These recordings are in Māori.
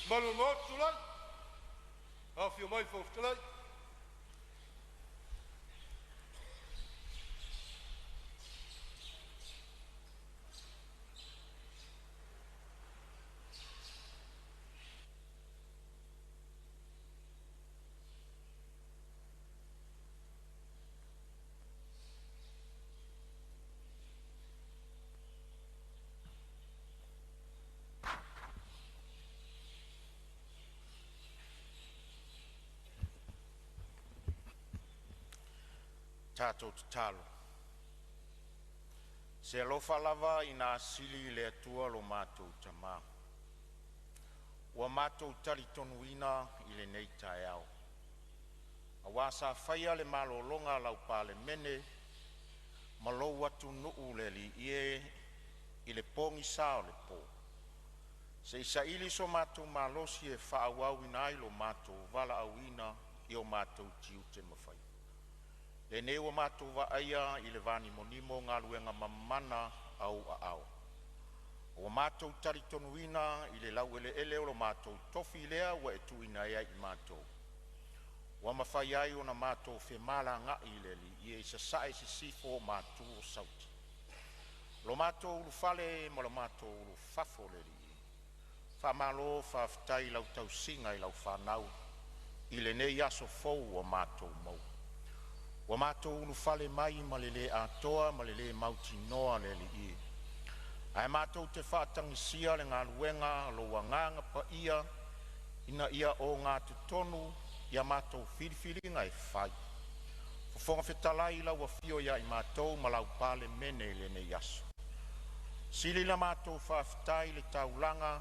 Malumot tulay. Afio mai fof tulay. Tātou te talo. Se alofa lava ina asili le atua lo mātou tamā. Ua mātou tali tonuina i le nei tae au. A wasa whaia le malolonga lau Palemene, malou atu nuu le li ie i le pongi sao le po. Se isa ili so mātou malosi e whaawau ina i lo mātou vala awina i o mātou tiu te mawhai. Le ne ua mātou wa aia i le vani monimo ngā luenga mamana au a au. Ua mātou tari tonuina i le lau ele o lo mātou tofi lea ua e tuina ea i mātou. Ua mawhai ai o na mātou whemala ngā i le li i e isa sae si sifo mātou o sauti. Lo mātou ulu fale ma lo mātou ulu fafo le li. Whamalo whaftai lau tau singa i lau whanau i le ne yaso fou o mātou mau. Wa mātou ulu fale mai ma le le atoa ma le le mauti noa le li i. Ai mātou te whaatangisia le ngā luenga lo wanganga pa ia ina ia o ngā tutonu ia mātou whiriwhiringa e whai. Fofonga whetalai lau a whio ia i mātou ma lau Palemene le ne yaso. Sili la mātou whaafitai le taulanga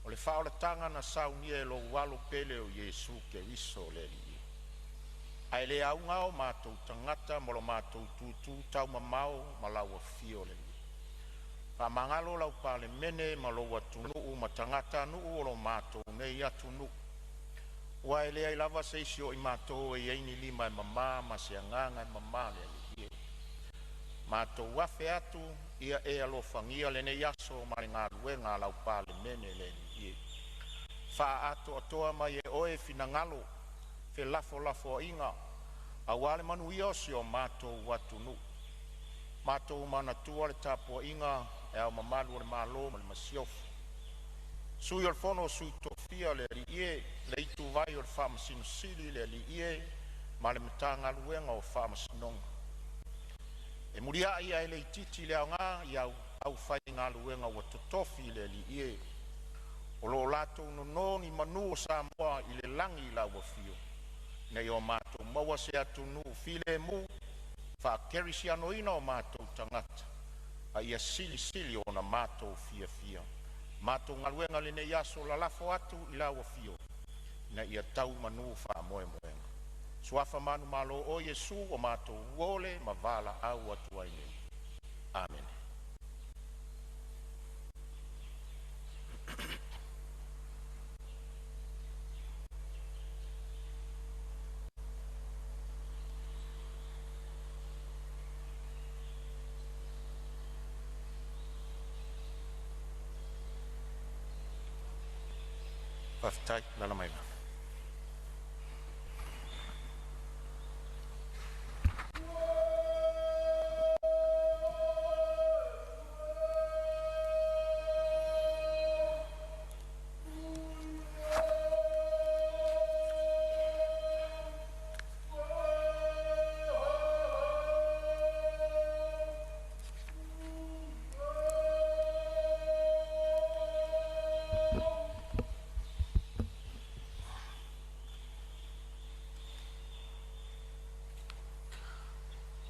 o le whaolatanga na saunia e lo walo pele o Yesu ke riso le li. Ai le aunga o mātou tangata mo lo mātou tutu tau mamao ma lau a fio le li. Pa mangalo lau Palemene ma lo atu nuu ma tangata nuu o lo mātou nei atu nuu. Ua e lea i lava seisio i mātou e eini lima e mamā ma se anganga e mamā le li. Mātou wafe atu ia e alofangia le ne yaso ma le ngā luenga lau Palemene le li. Fa ato atoa mai e oe finangalo fe lafo inga a wale manuia o si o mātou watu nu. Mātou mana tua le tapua inga e au mamalu le malo ma le masiofu. Sui al fono sui tofia le li ie, le itu vai o le whamasino sili le li ie, ma le matanga luenga o whamasinonga. E muria ia e le ititi le au ngā i au whai ngā luenga o totofi le li ie. O lo lato nononi manu o Samoa i le langi la wafio. Nei o mātou maua se atu nu file mu, wha kerisi anoina o mātou tangata, a ia sili o na mātou fia. Mātou ngaluenga le ne yaso la lafo atu i la wafio, na ia tau manu wha moenga. Suafa manu malo o Yesu o mātou uole ma vala au atu aile. Amen. Whaftai, lana mai.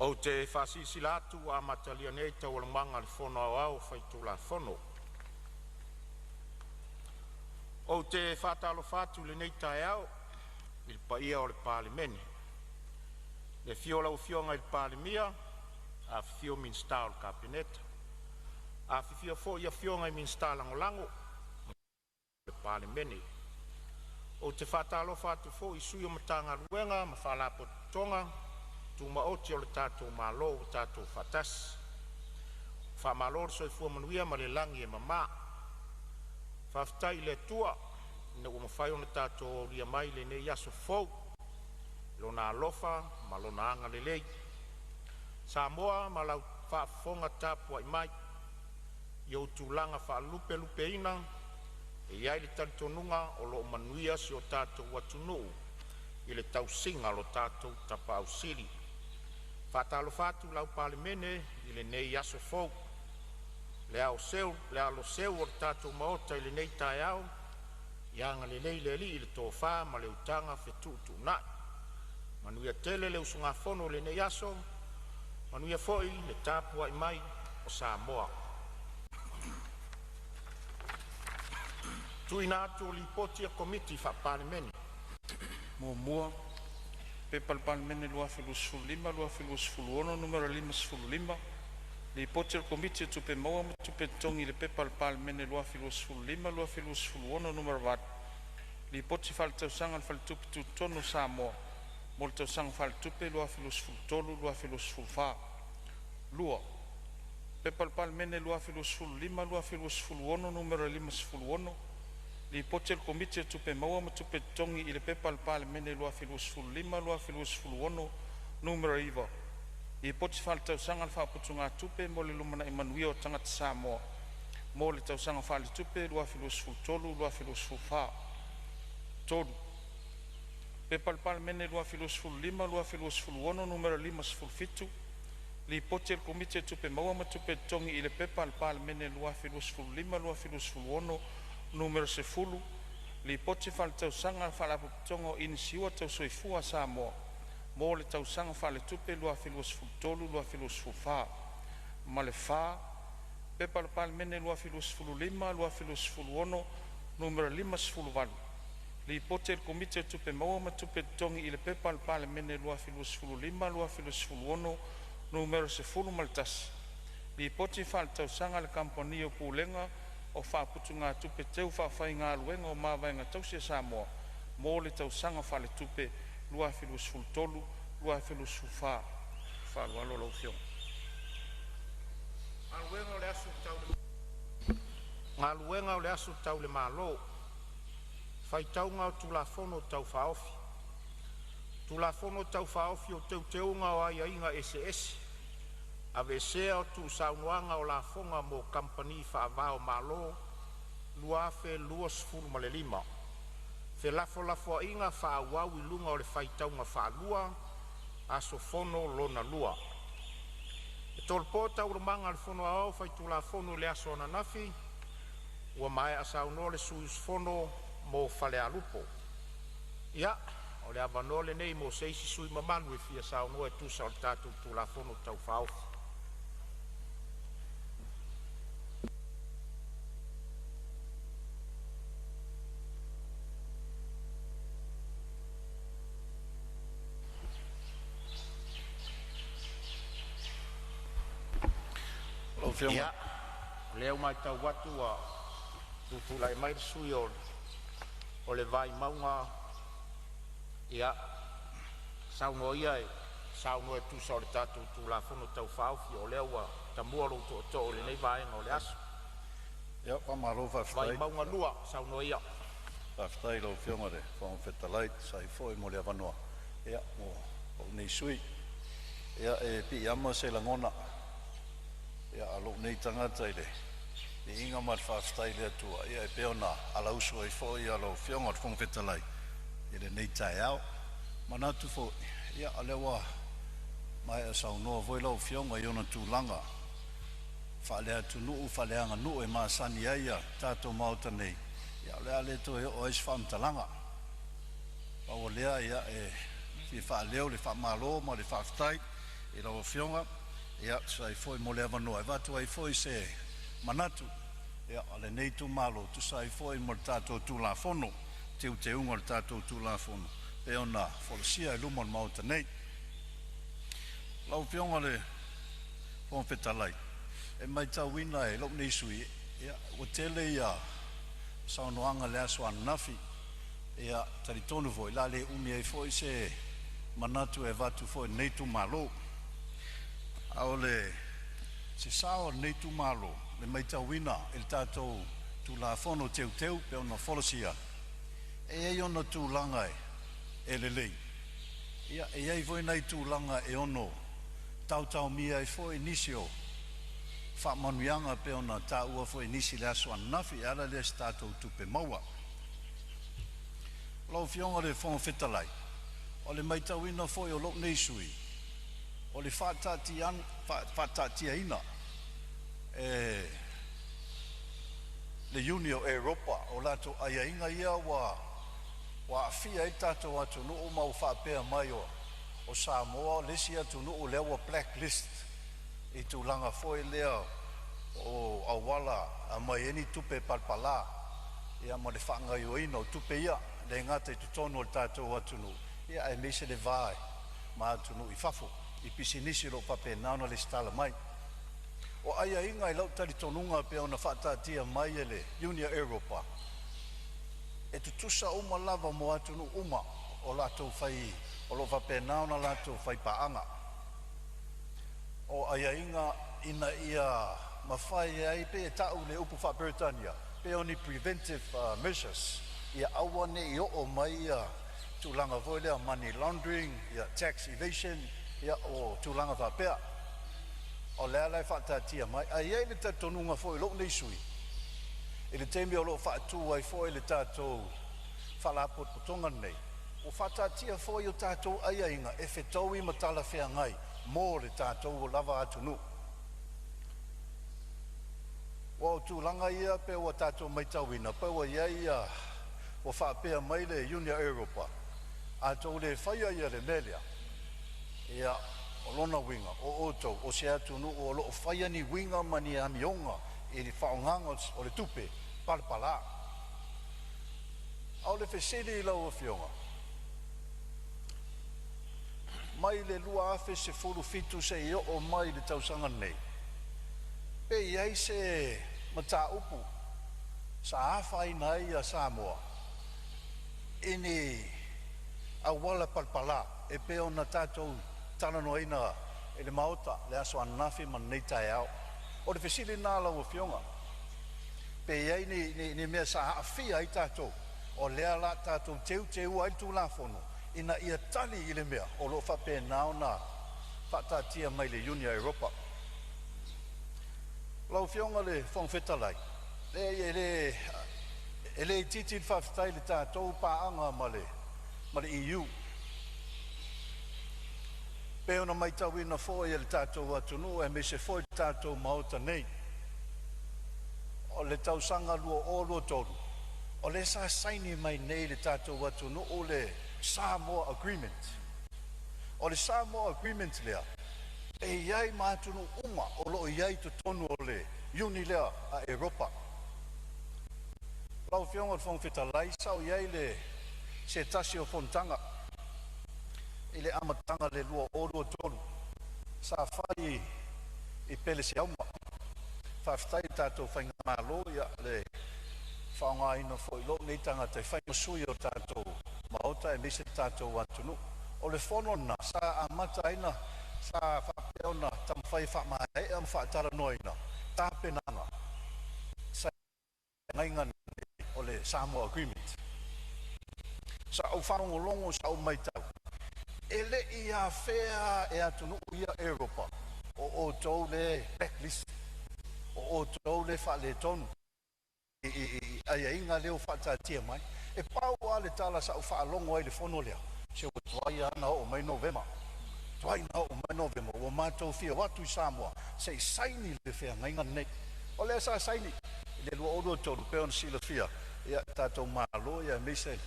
O te whasisi latu a matalia nei tau alamanga le fono au whaitu la fono. O te whatalo whatu le nei tae au, il paia o le Palemene. Le fiola o fionga il Palemia, a fio minsta o le kabineta. A fio fo ia fionga i minsta langolango, le Palemene. O te whatalo whatu fo i sui o matanga ruenga, ma whalapo tonga, tuma oti o le tātou malo o tātou whatas. Wha malo so i fua manuia ma le langi e mamā. Whaftai le tua ne ua mawhai ona tātou ria mai le ne iaso fau, lona alofa ma lona anga lelei. Samoa ma lau whaafonga tāpua i mai, iau tūlanga whaalupe lupe ina, e iai le talitonunga o lo manuia si o tātou watunuu, i le tausinga lo tātou tapa au siri. Whātalo whātu lau Palemene i le nei aso fau, le alo seu o tātou maota i le nei tae au, i anga le lei le li i le tō whā ma le utanga whetūtu nai. Manuia tele le usunga fono le nei aso, manuia foi le tāpua i mai o Samoa. Tuina atu li poti a komiti wha Palemene. Mua Pepa Palemene lua filusfulu lima, lua filusfulu ono, numero 505. Li poti al komiti tupe maua ma tupe tongi le Pepa Palemene lua filusfulu lima, lua filusfulu ono, numero 4. Li poti fal tausanga fal tupe tutono Samoa. Mol tausanga fal tupe lua filusfulu tolu, lua filusfulu fa. Lua Pepa Palemene lua filusfulu lima, lua filusfulu ono, numero 501. Li poti al komiti tupe maua ma tupe tongi i le Pepa Palemene lua filusfulu lima, lua filusfulu ono, numero 5. Li poti fal tausanga fa putunga tupe mo le lumana Emanuia o tangata Samoa. Mo le tausanga fal tupe lua filusfulu tolu, lua filusfulu fa. Tolu Pepa Palemene lua filusfulu lima, lua filusfulu ono, numero 507. Li poti al komiti tupe maua ma tupe tongi i le Pepa Palemene lua filusfulu lima, lua filusfulu ono, numero 10. Li poti fal tausanga fal aputongo inisiua tausoifua Samoa. Mo le tausanga fal tupe lua filusfulu tolu, lua filusfulu fa. Ma le fa Pepa Palemene lua filusfulu lima, lua filusfulu ono, numero 508. Li poti al komiti tupe maua ma tupe tongi i le Pepa Palemene lua filusfulu lima, lua filusfulu ono, numero 10 maltas. Li poti fal tausanga le kampanio pulenga o whaaputunga tupe teu whaafai ngā luenga o māwainga tausia Samoa. Mō le tausanga whale tupe lua filusfulu tolu, lua filusfulu wha. Whaalualo lau whiong. Ngā luenga o le asu tau le mālo. Whai taunga o tulafono tau whaofi. Tulafono tau whaofi o teu teunga o aia inga SS. Ave sea o tu saunuanga o la fonga mo company whaavao malo, lua fe luas fulu ma le 5. Fe lafo inga whaawau i lunga o le whaitaunga whaalua, aso fono lona lua. E tolpota urumanga le fono au whaitu la fono le aso na nafi, ua mai asauno le suis fono mo whale alupo. Ia, o le avanole nei mo seisi sui mamanu e fia sauno e tu sa o tatu tu la fono tau whaofi. Ia, leo mai tau watu a tutulai mai sui o le vai maunga. Ia, sauno ia e sauno e tu sa o le tatu tu la fono tau whaufi o leo a tamua lo to o le nei vaenga o le asu. Ia, pamaro vai maunga lua, sauno ia. Whaftai lau whiongare, whaonwhetalai, sai foi mo le avanoa. Ia, o nei sui. Ia, e pi ama se langona. Ia alo nei tangata i le. I inga mat whaftai le atua. Ia e peona ala usu ai fo i alo whionga whongwhetalai. I le nei tai au. Manatu fo. Ia alewa mai a saunoa voi lau whionga i ona tūlanga. Whale atu nuu, whale anga nuu e maasani aia tātou mauta nei. Ia lea le to e o eis whamtalanga. Pau lea ia e fi whaaleo le whamalo ma le whaftai i lau whionga. Ia, sai foi mo le avanoa, e watu ai foi se manatu. Ia, ale nei tu malo, tu sai foi mo le tātou tū la fono, teu te unga le tātou tū la fono. E ona, folosia e lumon mauta nei. Lau whionga le whongwhetalai. E mai tau wina e lop nei sui. Ia, o tele ia, saunoanga le aswan nafi. Ia, taritonu foi, la le umi ai foi se manatu e watu foi nei tu malo. Aole se sao nei tu malo le mai tau wina il tatou tu la fono teu pe ona folosia E ono tūlanga e lelei. Ia, e ai voi nei tūlanga e ono tau mia e foi nisio. Whamanuianga pe ona tāua foi nisi le aso anafi ala le statou tupe maua. Lau fionga le whangawhetalai. O le maitauina foi o lok nei sui. O le whatatia ina. Le Unio Europa o lato aiainga ia wa afia i tātou atu nuu mau whapea mai o Samoa lesi atu nuu lewa blacklist i tūlanga foi lea o awala a mai eni tupe palpala ia ma le whangai o ino tupe ia le ngata i tutonu o tātou atu nuu ia e meise le vai ma atu nuu i whafo i pisinisi lo pape nauna le stala mai o aia inga i lau tali tonunga pe ona whatatia mai ele Unia Europa e tutusa uma lava mo atu nu uma o lato whai o lo whapena ona lato whai paanga o aia inga ina ia mawhai ai pe e tau le upu wha Britania pe oni preventive measures ia awane i o mai ia tūlanga voilea money laundering ia tax evasion ia o tūlanga whapea o lea lai whatatia mai ai le tatonunga foi lo nei sui e le temi o lo whaatua ai foi le tātou whalapot potonga nei o whatatia foi o tātou aiainga e whetau i matala whea ngai mō le tātou o lava atunu o tūlanga ia pe o tātou maitauina pe o ia o whapea mai le Unia Europa a tau le whaia ia le melia ia o lona winga, o oto, o se atu nu o lo whaia ni winga mani amionga e li whaonganga o le tupe, palpala. Au le whesele i lau a whionga. Mai le lua afe se furu fitu se i o mai le tausanga nei. Pe iai se mata upu, sa awhai nai a Samoa. Ini awala palpala, e pe ona tātou tana noina e le maota le aso anafi man nei tai au o le fesili nā lau a whionga pe iai ni mea sa haafia i tātou o lea la tātou teu ai tū la fono ina ia tali i le mea o lo whape nao na whatatia mai le Unia Europa lau whionga le whangwhetalai le i titil whawhitai le tātou paanga ma le EU pe ona mai tauina foi e le tātou atunu e me se foi tātou maota nei o le tausanga lua o lua tolu o le sa saini mai nei le tātou atunu o le Samoa Agreement o le Samoa Agreement lea e iai mātunu uma o lo iai to tonu o le Uni lea a Europa lau whionga le whangwhetalai sau iai le se tasi o Fonotaga i le amatanga le lua o lua tolu sa whai i pele se auma whawhitai tātou whainga malo ia le whaonga ina fo i lo nei tangata i whainga sui o tātou maota e mese tātou atunu o le whanona sa amata ina sa whapeona tamwhai whamae am whaatara noina tāpenanga sa ngainga o le Samoa Agreement sa au whanongo longo sa au maitau ele ia fea e atunu ia Europa o tau le blacklist o tau le whale tonu ai inga leo whatatia mai e pau a le tala sa u whaalongo ai le whono lea se o tuai ana o mai Novema o mātou fia watu i Samoa se saini le fea ngainga nei o lea sa saini le lua odo tonu peon sila fia ia tātou malo ia meise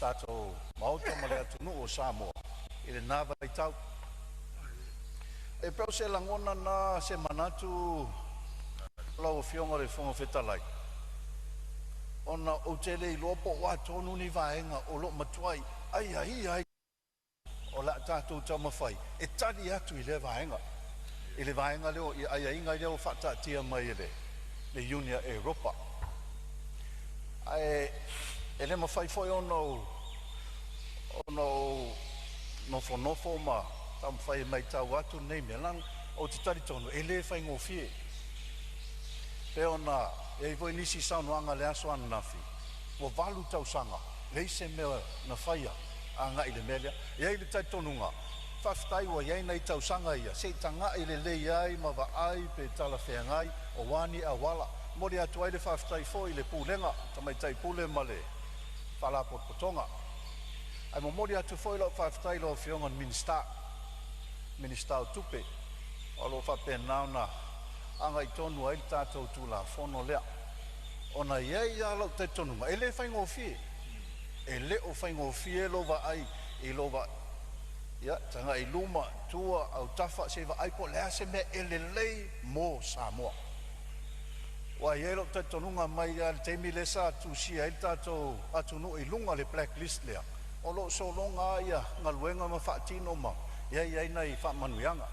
tātou maota ma le atunu o Samoa i le nava i tau e peo se langona na se manatu lau whionga le whangawhetalai ona o tele i lopo wa tonu ni vaenga o lo matuai ai o la tātou taumawhai e tali atu i le vaenga leo i ai inga leo whatatia mai le Unia Europa e le mawhai foi ono nofo ma tam whai mai tau atu nei mea lang o te tari tonu e le whai ngofie pe ona e voi nisi saunoanga le aso ananafi o valu tau sanga lei se mea na whaia a nga i le melea iai le tai tonunga whaftai wa iai nei tausanga ia se tanga i le lei ai ma wa ai pe tala whengai o wani a wala mori atu ai le whaftai fo i le pūlenga tamai tai pūle ma le whala potpotonga ai mo mori atu fo i lo whaftai lo whiongan minista o tupe o lo whapenau na anga i tonu ai tātou tū la whono lea ona iai a lau te tonunga e le whaingo fie e le o whaingo fie lo wa ai i lo wa ia tanga i luma tua au tafa se wa ai po lea se mea e le lei mo Samoa wa iai lau te tonunga mai a le teimi le sa tu sia i tātou atunu i lunga le blacklist lea o lo so longa ia ngaluenga ma whaatino ma iai nei whaamanuianga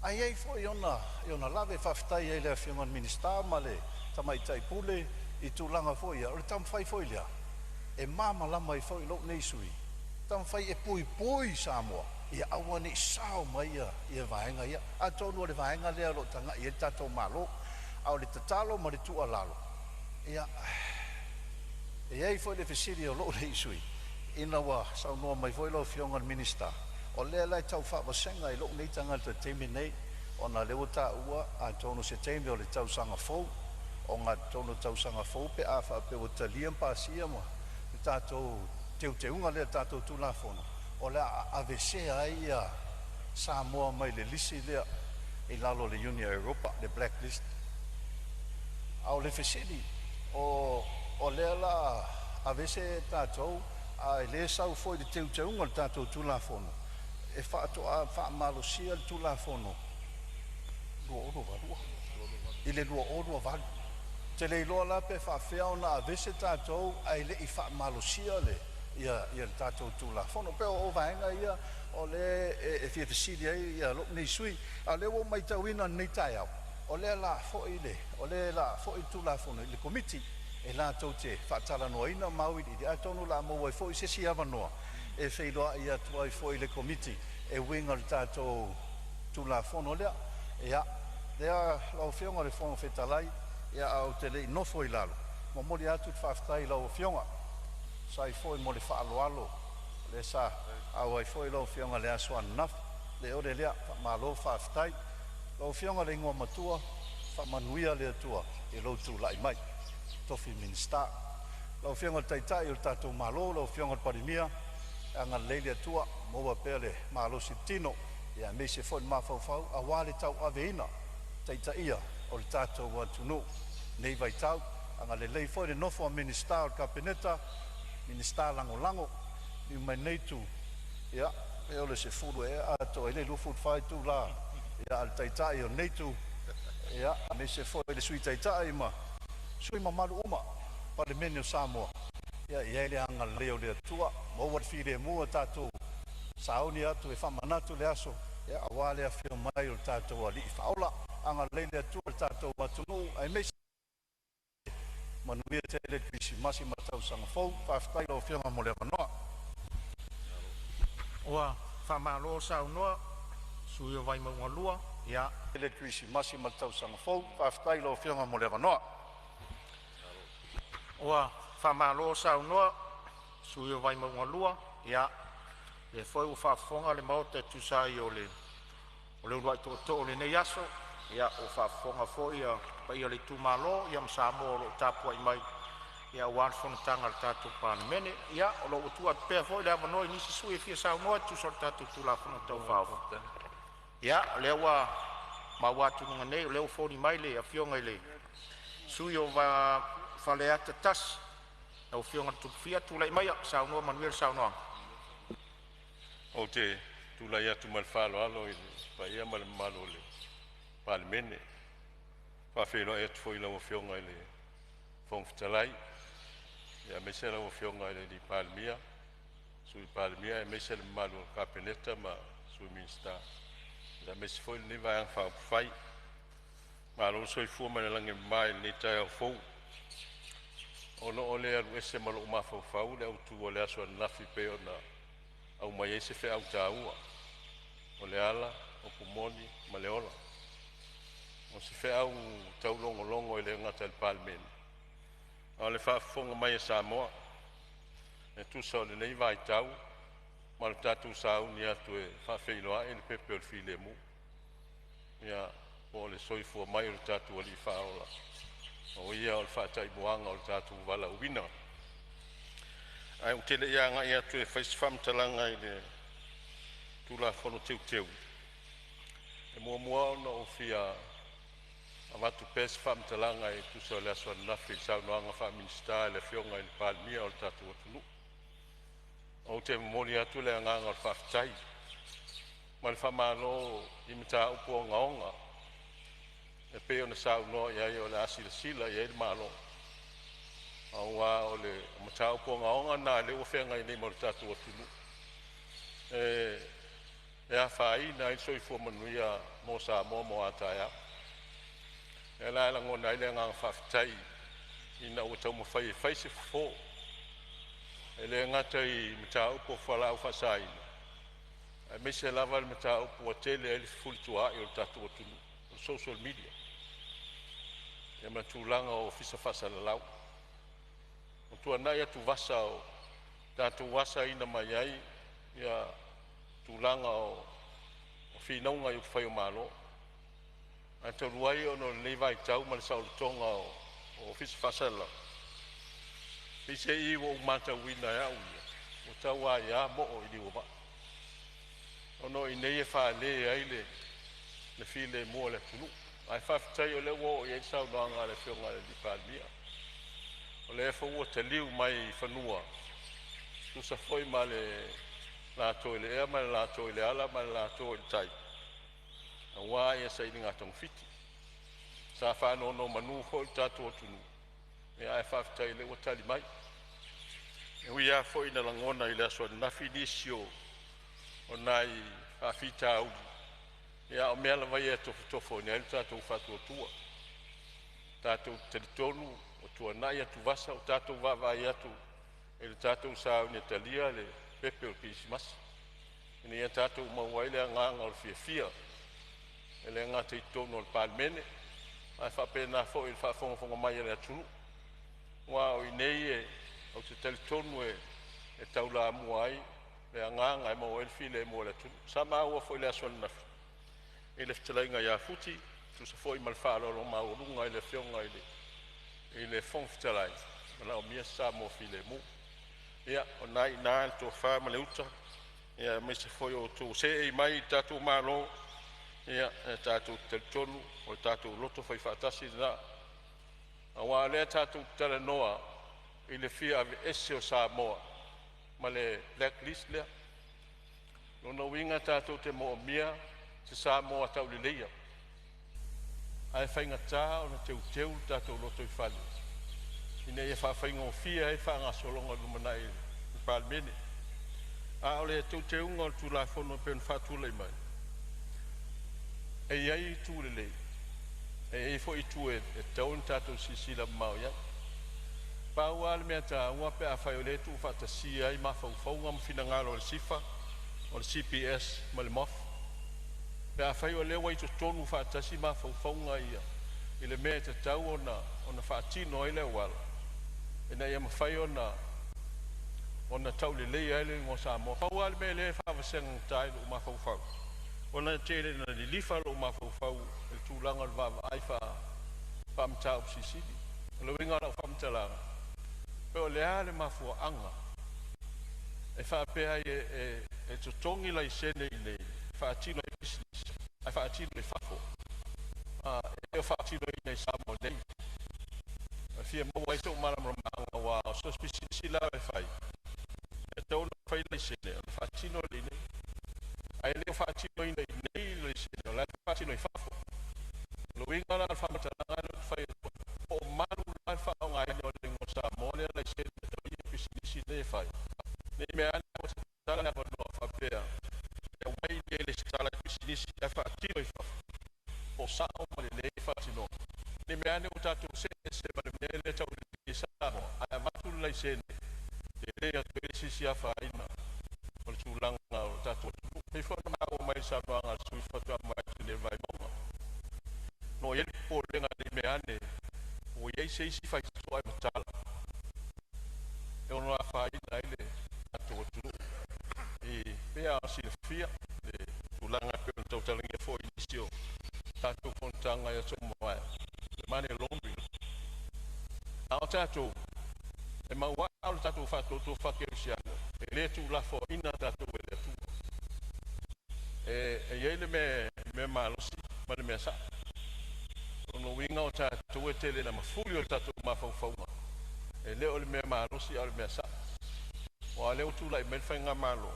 ai ai fo iona lave whaftai ai lea whiongan minista ma le tamai tai pule i tūlanga fo ia o le tam whai fo ia e mama lama i fo i lo nei sui tam whai e pui Samoa ia aua ni sao mai ia vaenga ia a tonu o le vaenga lea lo tanga i e tatou malo au le tatalo ma le tua lalo ia e ai fo le fesiri o lo nei sui ina wa sao noa mai fo i lo whiongan minista o lea lai tau whaawasenga i lo nei tanga te teimi nei o na leo tā ua a tonu se teimi o le tau sanga fau o ngā tonu tau sanga fau pe a whape o ta liam pasia mo tātou teunga lea tātou tūlafono o lea AVC ai a Samoa mai le lisi lea i lalo le Union Europa le blacklist au le fesidi o lea la AVC tātou a le sau foi le teunga le tātou tūlafono e whaamalosia le tūlafono i le lua orua valu te le iloa la pe whawhia o na avese tātou ai le i whaamalosia le ia le tātou tūlafono pe o vaenga ia o le e whiawhisiri ai ia lo nei sui a le o mai tauina nei tai au o le la fo'i le o le la fo'i tūlafono i le komiti e la tau te whaatala noa ina maui i a tonu la mo wai fo'i sesi avanoa e whailoa i atua i fo'i le komiti e winga le tātou tūlafono lea lea lau whionga le whonga whetalai ia au te lei nofo i lalo mo mori atu whaftai lau whionga sai foi mo le whaaloalo le sa au ai foi lau whionga le aswa naf le ore lea malo whaftai lau whionga le ingoa matua whamanuia le atua e lau tu lai mai tofi minsta lau whionga taitai o tātou malo lau whionga parimia anga leile atua moa pele malo sitino ia me se foi mafau a wale tau aveina taitaia o le tātou atunu nei vai tau anga le lei foi le nofo a minista o kabineta minista lango ni mai nei tu ia e ole se fulu e ato ele lu fulu fai tu la ia al taitai o nei tu ia me se foi le sui taitai ma sui malu uma Palemene o Samoa ia ele anga leo le tua mo wat file mo tātou sauni atu e whamanatu le aso ia awale a whio mai o tātou ali whaola anga leile atu o tātou matunu ai me manuia te ele krisi masi matau sanga fau whaftai lo whionga mo le wanoa Ua whamalo saunoa sui o vai maunga lua ia ele krisi masi matau sanga fau whaftai lo whionga mo le wanoa Ua whamalo saunoa sui o vai maunga lua ia le foi o whafonga le mau te tusai o le uruai to o le nei aso ia o whafonga foi ia pa ia le tumalo ia msamo o tapua i mai ia wan Fonotaga le tātou Palemene ia o lo utua pea foi le avanoi nisi sui e fia saunoa tuso le tātou tulafono tau whaofa ia lea ua mawatu nunga nei leo foni mai le a fionga i le sui o whaleata tas o fionga tupifia tula i mai saunoa manuel saunoa o te tulai atu ma le whaaloalo i le paia ma le malo le Palemene whawhenoa e atu foi lau whionga i le whongwhitalai ia mese lau whionga i le di Palemia sui Palemia e mese le malo kapeneta ma sui minsta ia mese foi le niva ang whaupwhai malo soifua ma le lange mai le tai au fou ono o le alu ese malo umawhauwhau le au tu o le aso nafi pe o na au mai ese fe au tāua o le ala o pumoni ma le ola o se fe au tau longo i le ngata le Palemene o le whaafonga mai e Samoa e tusa o le nei vai tau ma le tatu sau ni atu e whawheiloa e le pepe o le file mu ia o le soifua mai o le tatu o li whaola o ia o le whaatai moanga o le tatu wala uwina ai o tele ia ngai atu e whaiswhamtalanga i le tula whono teu teu e mua ona o fia amatu pes whamtalanga e tusa o le aswa nafi sau noanga whaminsta le whionga i le Palemene o le tatu o tunu o te mori atu le anganga o le whaftai ma le whamalo i mita upo o ngaonga e pe ona sau no ia o le asila sila ia le malo aua o le mita upo o ngaonga na le o whenga i nei mo le tatu o tunu e a whai na i soifua manuia mo sa mo ataia e la ngona i le anganga whaftai ina ua tau mawhai e whaise fo e le ngata i mita upo whalau whasaina e mese lava le mita upo a tele e le fulitua i o le tatu o tunu o social media e matulanga o fisa whasalalau o tuanai atu vasa o tatu wasa ina mai ai ia tulanga o whinaunga i o whai o malo a te ruai o no le vai tau ma le saurutonga o fisa whasalau pise i o mata wina ya o tau a ia mo o ili oba ono i nei e whaale ai le file mua le tunu ai whaftai o le wo i e sau noanga le whionga le di Palemene o le efo ua te liu mai whanua tusa foi ma le lato le ea ma le lato le ala ma le lato le tai a wā ia sa ini ngatong fiti sa whano no manu ho le tatu o tunu e ai whaftai le ua tali mai e ui a foi na langona i le aso nafi nisio o nai whawhita auri ia o mea la vai e tofo ni ai tatou whatua tua tatou teritonu o tua nai atu vasa o tatou vavai atu e le tatou sao ni talia le pepe o pisimasi ina ia tatou mauai le anganga o le fiafia e le ngata i tonu o le Palemene ai whapena fo i le whafonga mai e le atunu wa o inei e o te teritonu e taula mua ai le anganga e mau elfi le mua le atunu sa maa ua fo i le aswana nafi i le fitalainga ia futi tu sa foi mal whaalolo maurunga i le whionga i le fong fitalai mana o mia sa mo file mu ia o nai nā to wha ma le uta ia me se foi o tu se e mai tatu malo ia tatu teritonu o tatu loto fai whaatasi na a wā lea tatu tala noa i le fia ave ese o Samoa ma le blacklist lea lona winga tatu te mo mia se Samoa tau le leia ai whainga tā o na teu tatu loto i whali ina ia whawhainga o fia e whaanga solonga lumana i Palemene a o le teu ngā tu la whono pen whatula i mai e iai tu le lei e fo i tu e taun tatu sisila mau ia pau ale mea ta ua pe a whai o le tu whatasi ai ma whauwhaunga mawhinangalo o le sifa o le CPS ma le mof pe a whai o le wai to tonu whatasi ma whauwhaunga ia i le mea te tau o na whaatino i le wala e na ia mawhai o na tau le lei ai le ngō Samoa pau ale mea le whawaseng tai lo ma whauwhau o na tere na li lifa lo ma whauwhau e tūlanga le vava ai whaamtau sisidi o le winga rau whaamtalanga pe o le ale mafua anga e whaapea e totongi lai sene i nei whaatino i business ai whaatino i whafo e o whaatino i nei Samoa nei a fia maua i tau maramanga wa o so spesisi la e whai e tau na whai lai sene o whaatino i nei ai le whaatino i nei lai sene o le whaatino i whafo lo winga rau whaamtalanga le whai o maru lai whaonga i nei o le ngō Samoa le lai sene o i business nei whai nei mea ane o te tala na wanoa whapea e wai ni ele stala i business e whaatino i whafo o sao ma le nei whaatino nei mea ane o tatu se ma le mea le tau i Samoa a matu lai sene e le atu e sisi a whaina o le tūlanga o tatu hei whana maa o mai Samoa sui whatua mai tu le vai maunga no ele po renga nei mea ane o iei se isi whai tu ai matala e ono a whaina ele ia silafia le tulanga pe on tautalinga fo inisio tatou fonotaga ia somoae le mane londri a o tatou e maua o le tatou faatotou faakeusiaga e lē tulafoaina tatou e le atua e iai le me malosi ma le mea saʻi ona uiga o tatou e tele na mafuli o le tatou mafaufauga e lē o le mea malosi a o le mea saʻi o a le o tulaʻi mai le faiga malo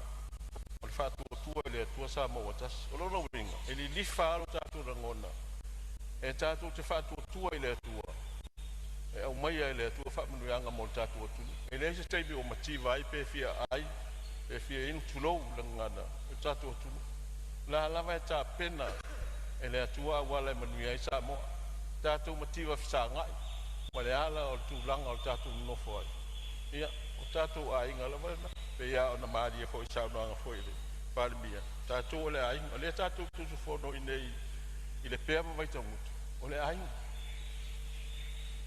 o le faatuatua i le atua sa maua tasi o lona uiga e lilifa a lo tatou lagona e tatou te faatuatua i le atua e au mai ai le atua faamanuiaga mo le tatou atunu e lē se taimi o mativa ai pe fia ai pe fia ina tulou lagagana le tatou atunu la lava e tapena e le atua auala e manuia ai sa moa tatou mativa fesagaʻi ma le ala o le tulaga o le tatou nonofo ai ia o tatou aiga lava lena pe ia ona malia foʻi saunoaga foʻi le palemia tatou o le aiga o lea tatou tusufono i nei i le pea vavaitagutu o le aiga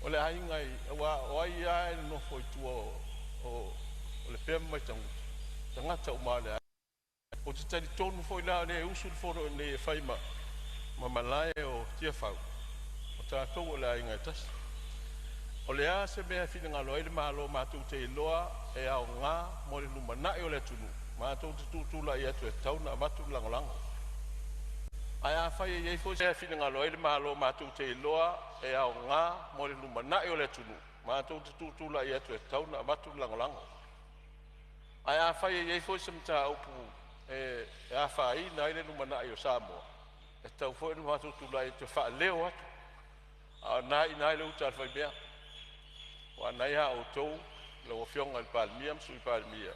o le aiga ua o ai ia e le nofo itua o le pea vavaitagutu tagata uma le o te talitonu foʻi la o le usu le fono i nei e fai ma malae o tiafau o tatou o le aiga e tasi o le a se mea finagalo ai le malo matou te iloa e aogā mo le lumanaʻi o le atunu matou te tutulaʻi atu e tauna amatu le lagolago ae a fai e iai foi se finagalo ai le malo matou te iloa e aogā mo le lumanaʻi o le atunu matou te tutulaʻi atu e tauna amatu le lagolago ae a fai e iai foi se mataupu e a faina ai le lumanaʻi o Samoa e tau foʻi le matou tulaʻi te faaleo atu aona ina ai le uta alefai mea o anai a outou le uafioga i le palemia ma sui palemia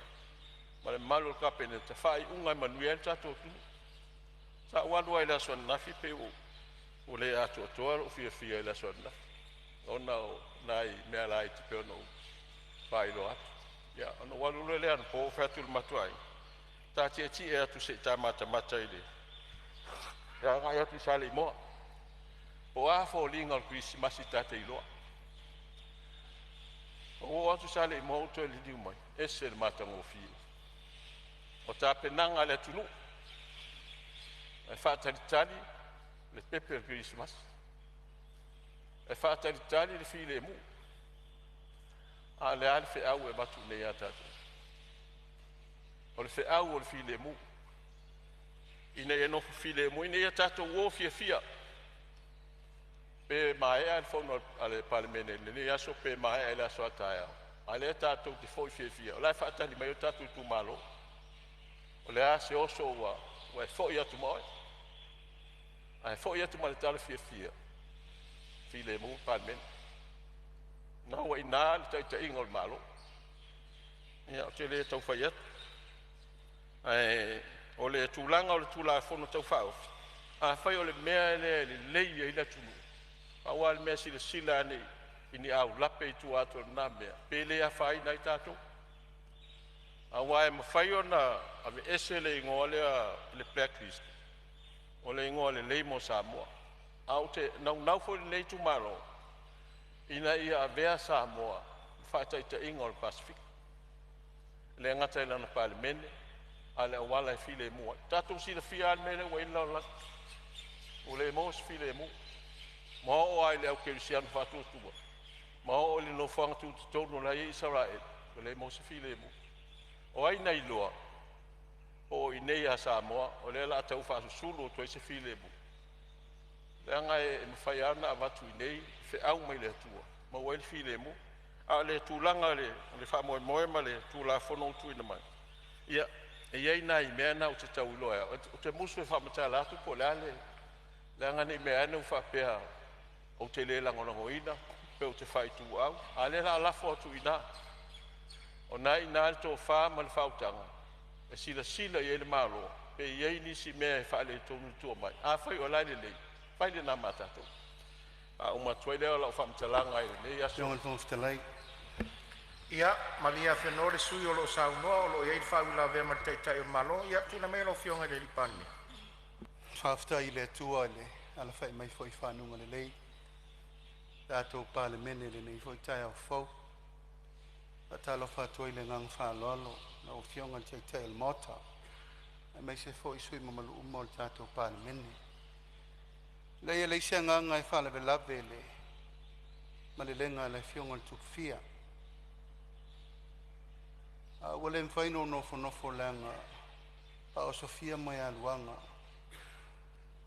ma le mamalu o le kapene te faaiʻuga e manuia ai le tatou atunu saʻualu ai le asoananafi pe o le atoatoa loo fiafia i le asoananafi ona o nai mea la iti pe ona faailoa atu ia ona ualu le lea na po fe atu le matuai tatiatie atu seʻi tamatamata i le agai atu i sa leʻimoa o a foliga o le krisimasi tateiloa o atu sa leʻimoa ou toe liliu mai ese le matagofie o tapenaga le atunuu e faatalitali le pepe o le krisimasi e faatalitali le filemu a le a le feʻau e matu nei a tatou o le feʻau o le filemu ina ia nofo filemu ina ia tatou ō fiafia pe maea le fono a le palemene lenei aso pe maea i le aso ataeao a lea tatou te foʻi fiafia o lae faatali mai o tatou tumālo o le a se oso ua e foʻi atu ma oe ae foʻi atu ma le tala fiafia filemu palemene na ua inā le taʻitaʻiga o le malo ia o te lē taufai atu o le tulaga o le tulafono taufaofi afai o le mea lea lelei ai le atunuu aua le mea silasila ani ini aulape i tua atu lanā mea pe lē afaina ai tatou aua e mafai ona ave ese le igoa lea le blacklist o le igoa lelei mo Samoa au te naunau foi lelei tumālo ina ia avea Samoa faataʻitaʻiga o le pasifiki le agata i lana palemene a le auala e filemu ai tatou silafia ale mele ua ina laolagi o le mo se filemu ma oo ai le au kerisiano faatuatua ma oo i le nofoaga tutotonu o le ai isaraele o le mo se filemu o ai na iloa o i nei a Samoa o le la tau faasusulu o toe se filemu le anga e mawhai ana avatu i nei feʻau mai le atua ma ua i le filemu a le tulaga le faamoemoe ma le tulafono utuina mai ia e iai na i mea na o te tauiloa o te musu e faamatala atu po le ale le anga nei mea ane u faapea o te lē lagolagoina pe o te faituau a le laalafo atu inā o na inā le tofā ma le faautaga e silasila i ai le malo pe iai nisi mea e faaletonu tua mai afai o lai lelei fai lenā matatou auma atu ai lea o lau faamatalaga ai lenei aso ia malia fenō le sui o loo saunoa o loo iai le fauilavea ma le taʻitaʻi o le malo ia tuna mai lofioga i le lipani faafetai i le atua i le alafaʻi mai foʻi fanuga lelei tatou palemene lenei foʻi taeaofou faatalofa atu ai le gaga faaloalo na ofioga le taʻitaʻi o le mota mai se fo isui mamalu mo tato Palemene le le senga ngai fala be lavele ma le lenga le fionga tu fia a wole mfaino no fo langa a o Sofia mai aluanga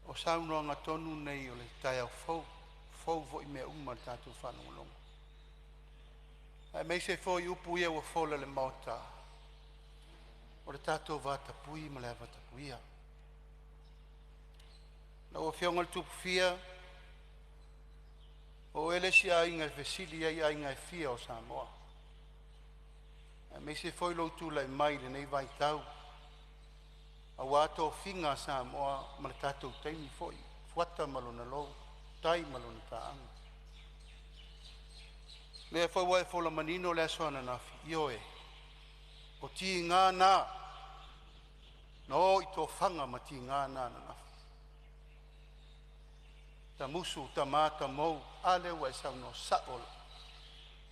o sauno nga tonu nei o le tai au fo vo i me uma tato whanulonga mai se fo i upu ia wa fola le mauta o le tato vata pui ma le vata puia na o fionga le tupu fia o ele si a inga vesili a inga fia o Samoa mai se fo i lo tu lai mai le nei vai tau a wato finga Samoa ma le tato taimi fo i fuata malona lo tai malona taanga le fo wa fo la manino le sona na ioe o ti nga na no i to fanga ma ti nga na na ta musu ta mata mo ale wa sa no saol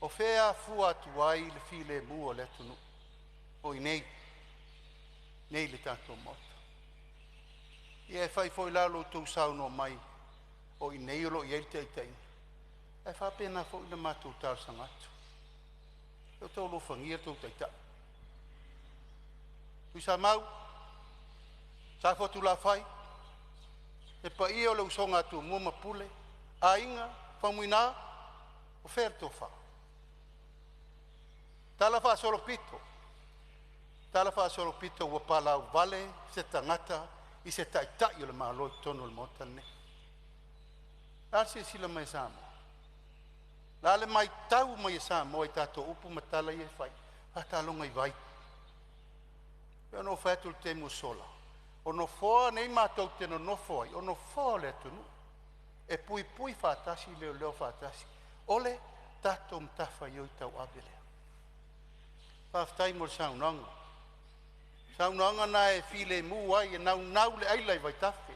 o fea fu atu ai le file mu o le tunu o nei le tato mota e fai foi la lo tu sa no mai o nei lo i te e fa pena fo le matu tar sangatu o to lo fangia to taita tu sa mau sa fo tu la fai e pa io le usonga tu mo mapule ainga famuina oferto fa tala fa solo pito wa pala vale se tangata i se taita io le malo tono le motane asi sila mai sama la le mai tau mai sa mo i tato upu matala i fai ata longa i vai e no fatu te mo sola o no fo nei matou te no foi o no fo le tunu e pui fatasi le fatasi ole tato mtafa yo tau abele pa ftai mo saunanga na e file mu ai e nau le ai lai vai tafe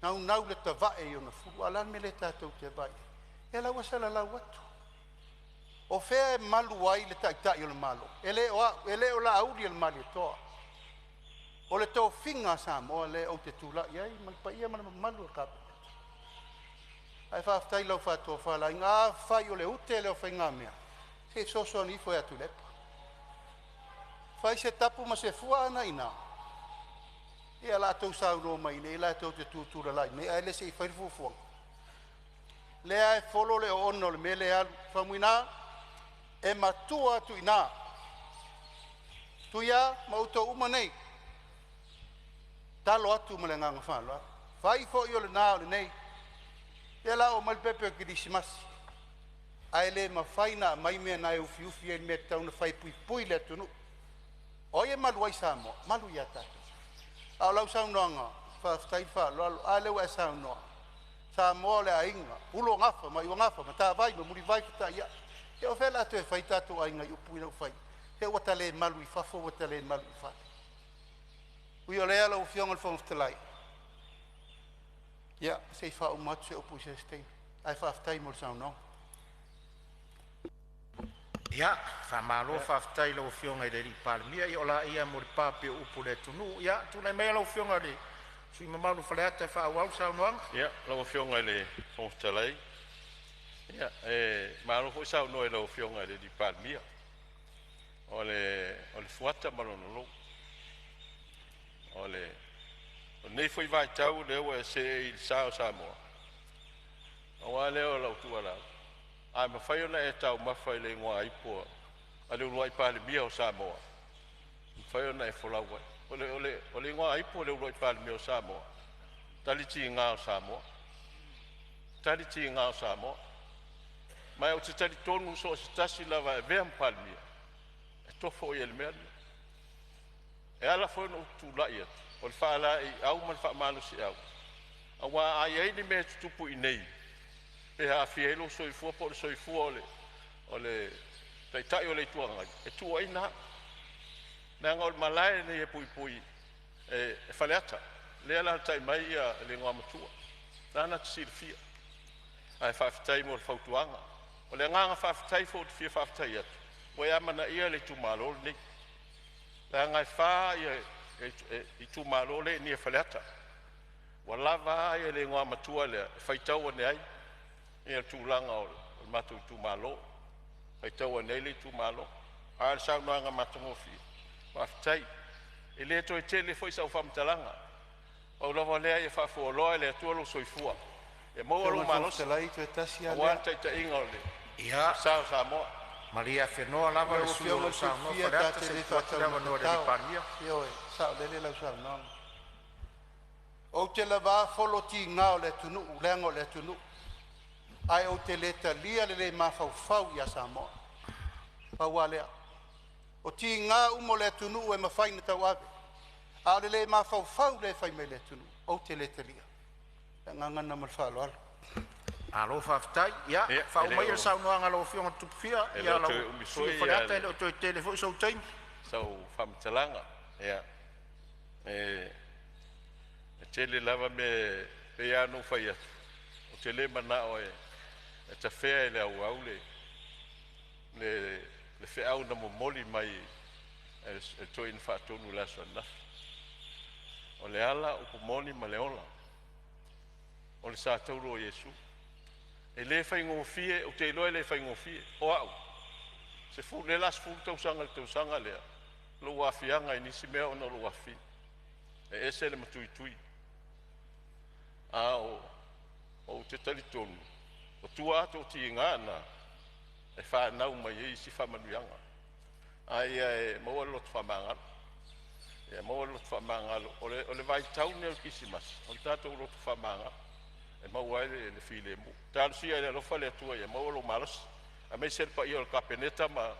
nau le tava e yo na fu ala me le tato te vai e la wasala la watu o fe malu ai le taita yo le malo ele o la audi el mali to o le to finga sa mo le o te tula ia mal pa ia mal malu ka ai fa ftai lo fa to fa la nga fa yo le ute le o finga mea se so ni foi atu le fai se tapu ma se fua na ina ia la to sa no mai le la to te tu la me ele se fai fu le ai folo le ono le mele al famuina e matua tu ina tu ya mauto umanei talo atu malenga ngafalo fai fo yo le na le nei ela o mal pepe ki disimas ai le ma faina mai me na u fiu e me tau na fai pui le tunu o ye malu ai samo malu ya ta au lau sa nonga fa stai fa lo ale wa sa no sa mo le ainga ulo ngafa mai ngafa mata vai mo muri vai ta ya e o fela te fai tatu ainga u pui no fai he o tale malu fa fo o tale malu fa u yo le ala o fiong al fong stelai ya sei fa o mat se o pu se stei ai fa stai mo sa no ya fa malo fa stai lo fiong ai de Palemene ia ola ia mo pape u pu le tunu ya tu na me lo fiong ali si mamalu faleta fa au sa no ya lo fiong ai le fong stelai ya malo fo sa no lo fiong ai de Palemene ole fuata malono lo ole nei foi vai tau le o se il sa mo o ale o lo tu ala ai ma fai ona e tau ma fai le ngwa ipo ale o ai Palemene o Samoa fai ona e fola wa ole ngwa ipo le o Palemene o Samoa taliti nga o Samoa mai o tali tonu so tasi lava ve am Palemene e to fo ele me e ala fo no tu la ia o fa la au mal fa malu si au awa ai ni me tupu inei pe ha fielo so i fu po so i fu ole tai ole tuanga e tu ai na ngol malai ne e pui e faleta le ala tai mai le ngwa matua dana tsilfia ai fa tai mo fa tuanga ole nga fa tai fo fi fa tai o ia mana ia le tu malo ni la nga fa i tu malo le ni falata wala ai le ngwa matua le faitau ne ai e tu langa o matu tu malo faitau ne le tu malo al sa no nga matungo fi aftai ele to tele foi sa fam talanga o lo vole e fa fo lo le tu lo soifua e mo lo malo se lai tu tasia wa ta ingole Ia, sa mo Maria Fenoa lava le sui o sa no falata se tuati lava no le paria. Io sa le la sa no. O te lava folo ti ngao le tunu lengo le tunu. Ai o te leta lia le mafau fau ia sa mo. Pa wale. O ti nga umo le tunu e mafai na tau ave. A le mafau fau le fai me le tunu. O te leta lia. Nga na malfalo al. Alo faftai, ia, fa o mai sa no anga lo fiona tupfia, ia lo sui falata le to telefone so time. So fam talanga, ia. Tele lava me pe anu fai. O tele mana o e ta fea le au le fe au na moli mai e to in fa tonu la sona. O le ala o pomoni ma le ola. O le sa tauro Yesu. E le fai ngofie o te loe le fai ngofie o au se fu le las fu tau sanga le lo wafianga ini si mea ona lo wafi e ese le matui a o te talitonu o tua to ti ngana e fa nau mai si fa manuanga ai e mo lo fa manga e mo lo fa manga o le vai tau ne kisimas o tato lo fa manga e mau ai le file mu tal si ele lo fale tua e mau lo malos a me ser pa io il capeneta ma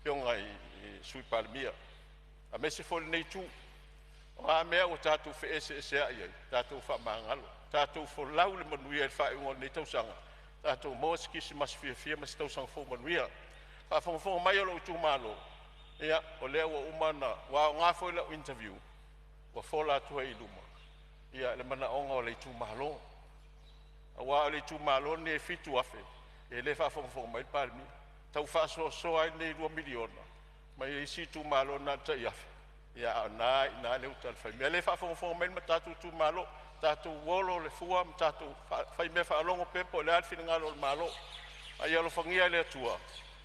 pionga i sui palmia a me se fol nei tu a me o tatu fe ese ai tatu fa mangalo tatu fo lau le manuia fa ngol nei tau sanga tatu moski si mas fia mas tau sang fo manuia fa fo mai lo tu malo ia o le o umana wa nga fo le interview wa fo la tu ai luma ia le mana onga o le tu malo wa le tu malo ne fitu afe e le fa fo mai palmi tau fa so ai nei 2 miliona mai si tu malo na ta ia ya na le utal fa me le fa fo mai matatu tu malo tatu wolo le fua tatu fa me fa longo pepo le alfi ngalo malo ai lo fangia le tua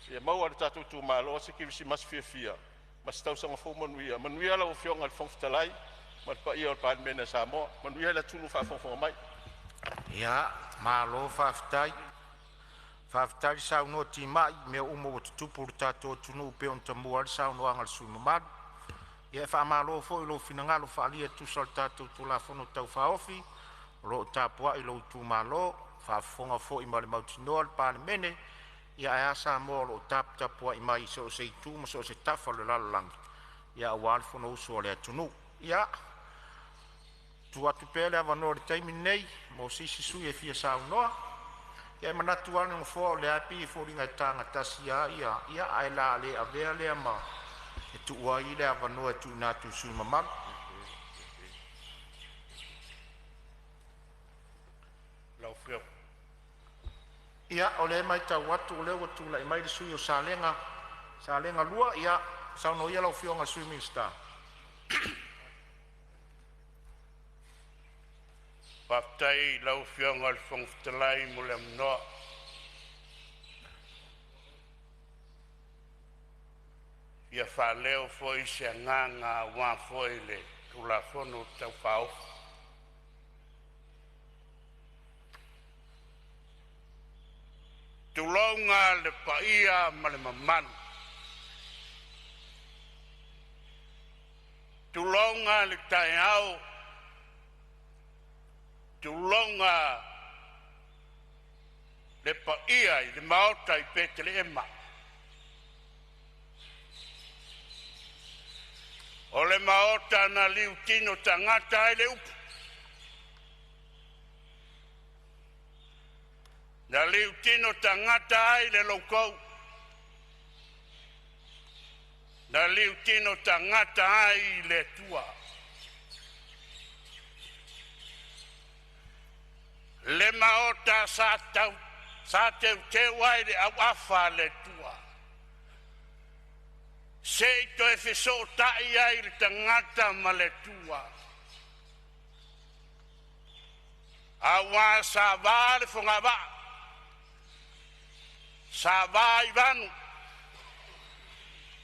e mau al tatu tu malo se ki si mas fia mas tau sanga fo manuia la o fionga al fonftalai ma pa ia pa mena samo manuia la tu fa fo mai. Ia, malo faftai sa no ti mai me umo tupu tato tunu pe on tamuar sa no angal sui mamad. Ia fa malo fo lo finangalo fa lia tu saltato tu la fono tau fa ofi lo tapua i lo tu malo fa fonga fo i male mautino Palemene ia asa mo lo tapua i mai so se tu mo so se tafa le lalang ia wal fono so le tunu ia tu atu pele ava no te minei mo sisi sui e fia sa noa ia manatu ane fo le api fo ringa tanga tasia ia ai la le avea le ama e tu ua i le ava no e tu na tu sui mamag Lau fio ia o le mai tau watu o le watu la i mai le sui o salenga lua ia sauno ia lau fionga swimming star Paptai lau fionga al fonftalai mo le mnoa. Ia whaleo foi se nganga wā foi le tula fono tau whao. Tulonga le paia ma le mamanu. Tulonga le taiao. Tulonga le paia i le maota i Petelema. O le maota na liu tino tangata ai le upu. Na liu tino tangata ai le lokou. Na liu tino tangata ai le tua. Le maota sa teu te wai le au afa le tua. Se to e feso tai ai le tangata ma le tua. Awa sa vale fonga va. Sa vai vanu.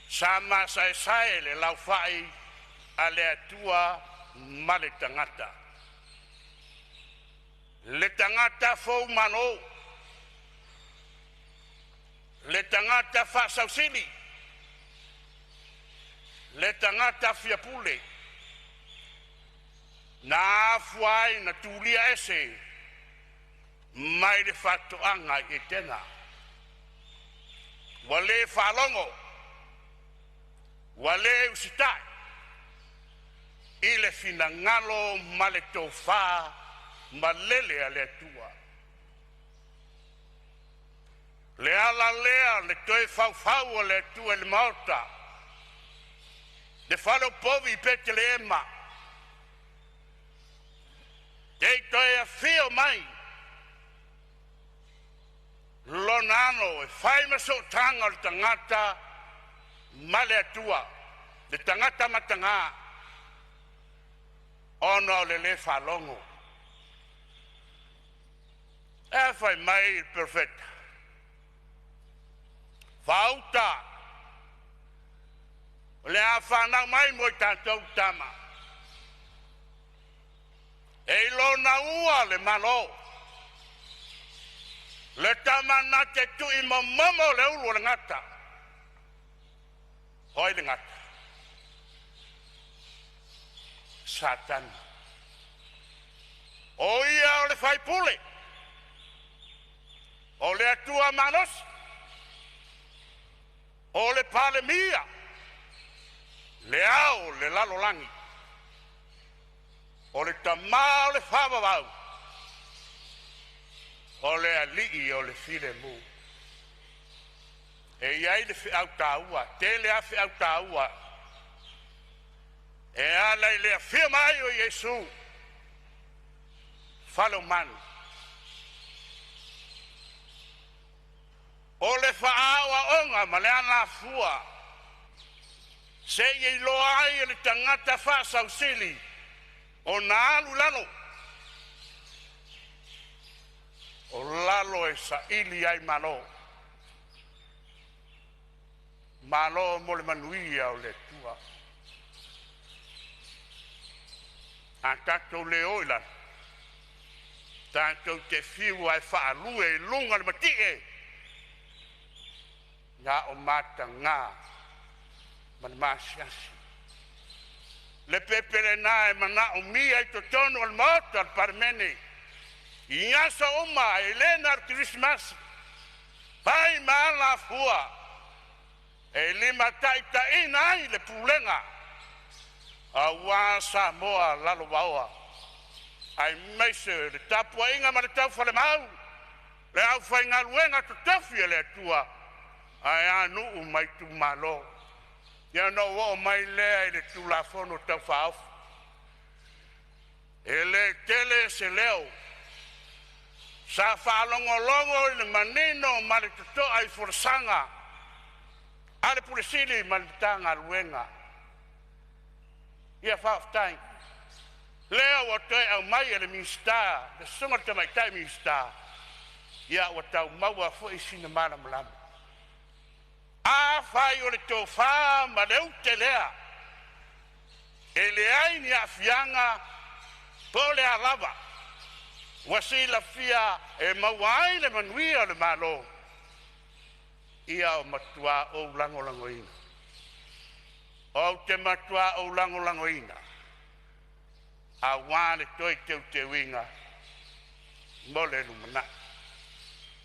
Sa masai sai le lau fai a le tua ma le tangata. Le tangata fo mano. Le tangata fa sausili. Le tangata fia pule. Na fuai na tulia ese. Mai le fatto anga e tena. Wale falongo. Wale usitai. Ile finangalo male tofa malele ale tua. Le ala lea le toe fau le tua le malta. De falo povi pete le ema. Te toe a fio mai. Lonano e fai maso tanga le tangata male atua. Le tangata matanga. Ono le falongo. E fai mai perfetta. Fauta. Le afana mai mo tanto tama. E lo na ua le malo. Le tama na te tu i momo le ulu le ngata. Hoi le ngata. Satan. O ia o le fai pule. O le atua manos. O le Palemene. Le au le lalo langi. O le tamao le whawawau. O le alii o le file mu. E iai le whiau tāua. Te le a whiau tāua. E alai le a whia mai o Iesu. Whalo manu. O le whaawa onga ma le ana fua. Se i loa ai le tangata whaasau sili. O na alu lano. O lalo e sa ili ai malo. Malo mo le manuia o le tua. A tatou le oila. Tatou te fiu ai whaalue e lunga le matie. Nga o mata ngā. Man masiasi. Le pepele nae mana o mia i to tono al mata al Palemene. I asa oma e lena al Christmas. Pai maala fua. E lima taita ina ai le pulenga. A wasa moa lalo waoa. Ai meise le tapua inga ma le tau fale mau. Le au fai ngā luenga to tawhia le atua. Ai anu mai tu malo. Ia no o mai lea i le tulafono tau whaofu. E le tele se leo. Sa whaalongolongo i le manino ma le tuto ai forsanga. Ale pulisili ma le tanga luenga. Ia whaaftai. Leo o toi au mai e le minsta. Le sunga te mai tai minsta. Ia o tau maua fo i sina mana malama. A fai o le tō whā ma leu te lea. E le aini a fianga po le a lava. Wasi la fia e mawai le manuia le malo. Ia o matua o lango langoina. O te matua o lango langoina. A wane toi teu te winga. Mole lumana.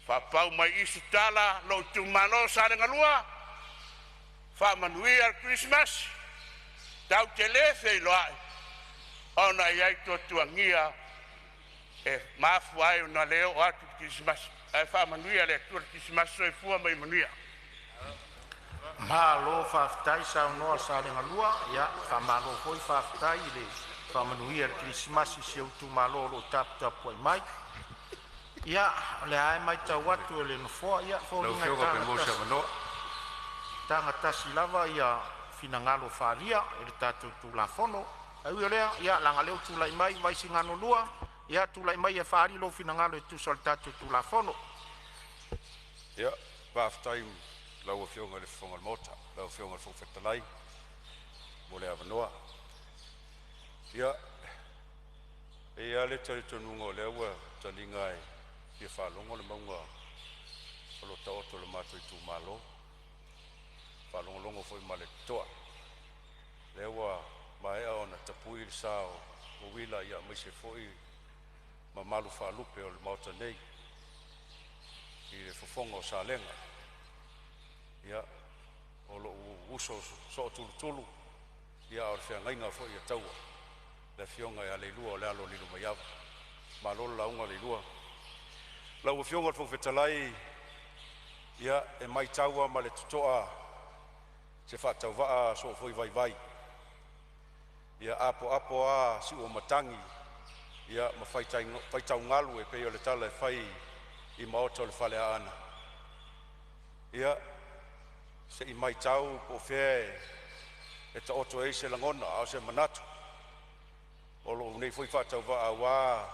Whapau mai isi tala lo tu malo sa le ngalua. Whamanuia al Christmas. Tau te lefe i loai. Ona iai to tuangia. E mafu ai o na leo atu Christmas. E whamanuia le atu Christmas so e fua mai manuia. Malo whaftai sa unoa sa le ngalua. Ia, whamalo hoi whaftai le whamanuia al Christmas i se utu malo lo tapu ai mai. Ia, le ai mai tau atu le nofoa, ia, fōringa tāna. Tangatasi lava ia finangalo faria e le tātou tūlafono. Au ia lea, ia langa leo tūlai mai, vai si ngano lua, ia tūlai mai e whaari lo finangalo e tūsa le tātou tūlafono. Ia, whaafitai lau a whionga le whonga mota, lau a whionga le whawhetalai, mo le avanoa. Ia, e ale tari tonunga o le aua talinga e ia whalonga le maunga o ta oto le mātou i tū malo. Whalonga foi ma le toa. Le aua mai o na tapui le sao o wila ia mai se foi ma malu whalupe o le mauta nei. I le whafonga o Salenga. Ia, o lo uso so tulu. Ia o le whiangainga foi ia taua. Le fionga e a leilua o le alo lilu mai awa. Malolo la unga leilua. Lau o fionga le whawhetalai, ia e mai taua ma le tutoa se whaatau waa so foi vai. Ia apo a si o matangi, ia ma whaitau ngalu e peo le tala e whai i maota le whale ana. Ia se i mai tau po whea e ta oto e se langona au se manatu. Olo nei foi whaatau waa wā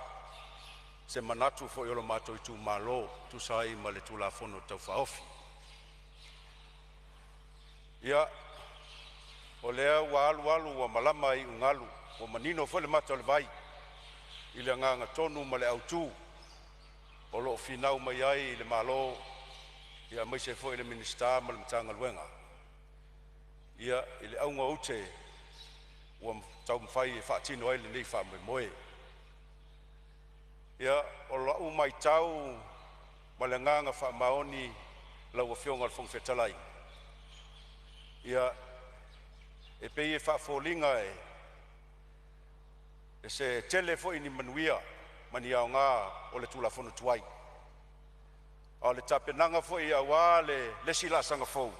se manatu foi olo mato i tū malo, tu sai ma le tūla fono tau whaofi. Ia, o lea wa alu wa malama i ungalu, o manino foi le mata le vai, i le nganga tonu ma le autu, o lo finau mai ai le malo, ia mai se foi le minista ma le mtanga luenga. Ia, i le aunga ute, ua tau mwhai e whaatino ai le nei wha moe. Ia, o lau mai tau, ma le nganga wha maoni, lau a whionga le whongwhetalai. Ia, e pei e whaafolinga e se tele fo ini manuia, mani au ngā o le tūla whono tuai. O le tapenanga fo i awa le lesi la sanga fau.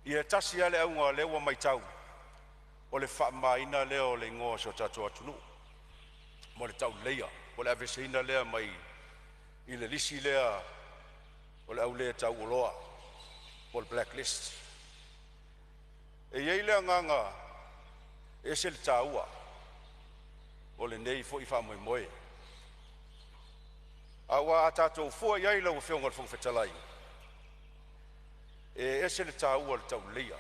Ia tasi ale au ngā lewa mai tau, o le whaamaina leo le ngoa so tato atunu. Mo le tau leia, o le aveseina lea mai i le lisi lea, o le au lea tau oloa, o le blacklist. E iei lea nganga, e se le tāua, o le nei fo i wha moe. Awa a tātou fua iei lau whionga le whongwhetalai. E se le tāua le tau leia.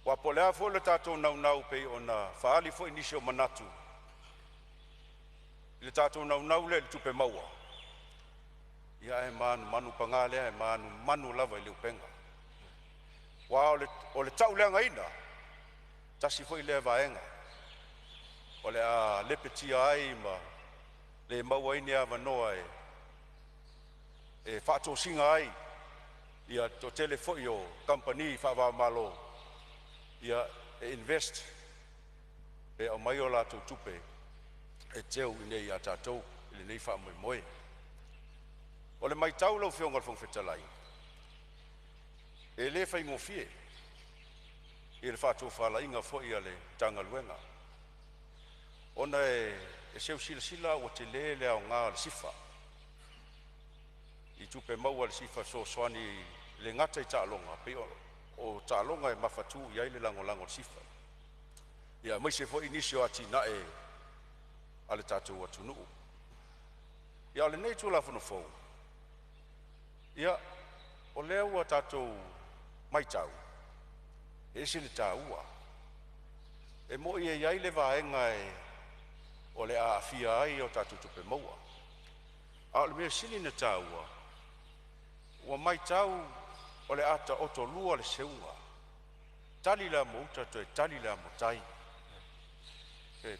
Wa po lea fo le tātou nau pei o na whaali fo inisi o manatu. Le tātou nau le tupe maua. Ia e manu pangalea, e manu lava i leu penga. Wa o le tau leanga ina, tasi foi lea vaenga. O le a lepetia ai ma le maua ini a vanoa e whaato singa ai. Ia to tele foi o company whaava malo. Ia e invest. E au mai o lato tupe. E teo inei a tātou, ili nei wha moe. O le mai tau lau whionga le whongwhetalai. E le whai ngofie, i le whātou whala inga fwoi a le tanga luenga. Ona e seu sila o te le au ngā le sifa. I tupe maua le sifa so soani le ngata i tālonga, pe o tālonga e mawhatu i aile lango le sifa. Ia mai se fwoi nisio ati na e a le tātou atunu. Ia le nei tūla whanu fau. Ia o lea ua tātou mai tau, e se le tāua. E mo i e iai le vaenga o le a fia ai o tātou tupe maua. A le mea sili na tāua, ua mai tau o le ata oto lua le seunga. Tali la mouta to e tali la motai.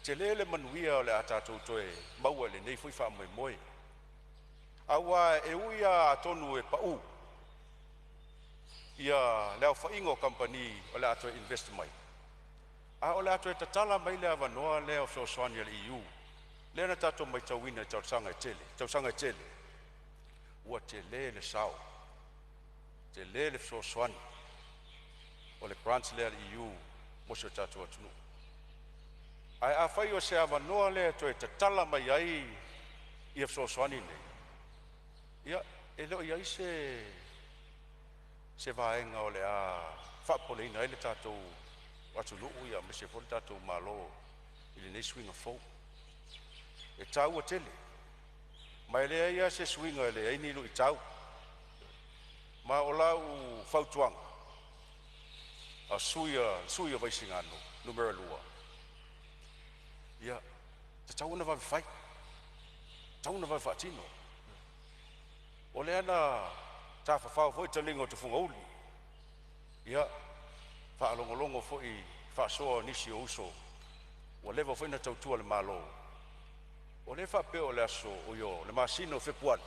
Te lele manuia o le a tātou to e maua le nei fui wha moe. Awa e uia atonu e pau. Ia leo whaingo company o le ato e invest mai. A o le ato e tatala mai le avanoa leo so soani le EU. Le na tato mai tauina tausanga e tele. Ua te le sao. Te le so soani. O le grants le EU mo so tato atunu. Ai a whai o se avanoa le ato e tatala mai ai i so soani nei. Ia, e leo iai se vaenga o le a whapoleina ele tātou atu nuu ia me se fol tātou malo i le nei swinga fou. E tau a tele. Mai lea ia se swinga ele eini lu i tau. Ma o lau whautuanga. A suia vaisingano, numero lua. Ia, te tau na vawe whai. Tau na vawe whaatino. O lea na ta whawhau foi te lingo te funga uli. Ia, whaalongolongo foi whaasoa nisi o uso. O lewa foi na tautua le malo. O le whapeo le aso o yo, le masino whepuan.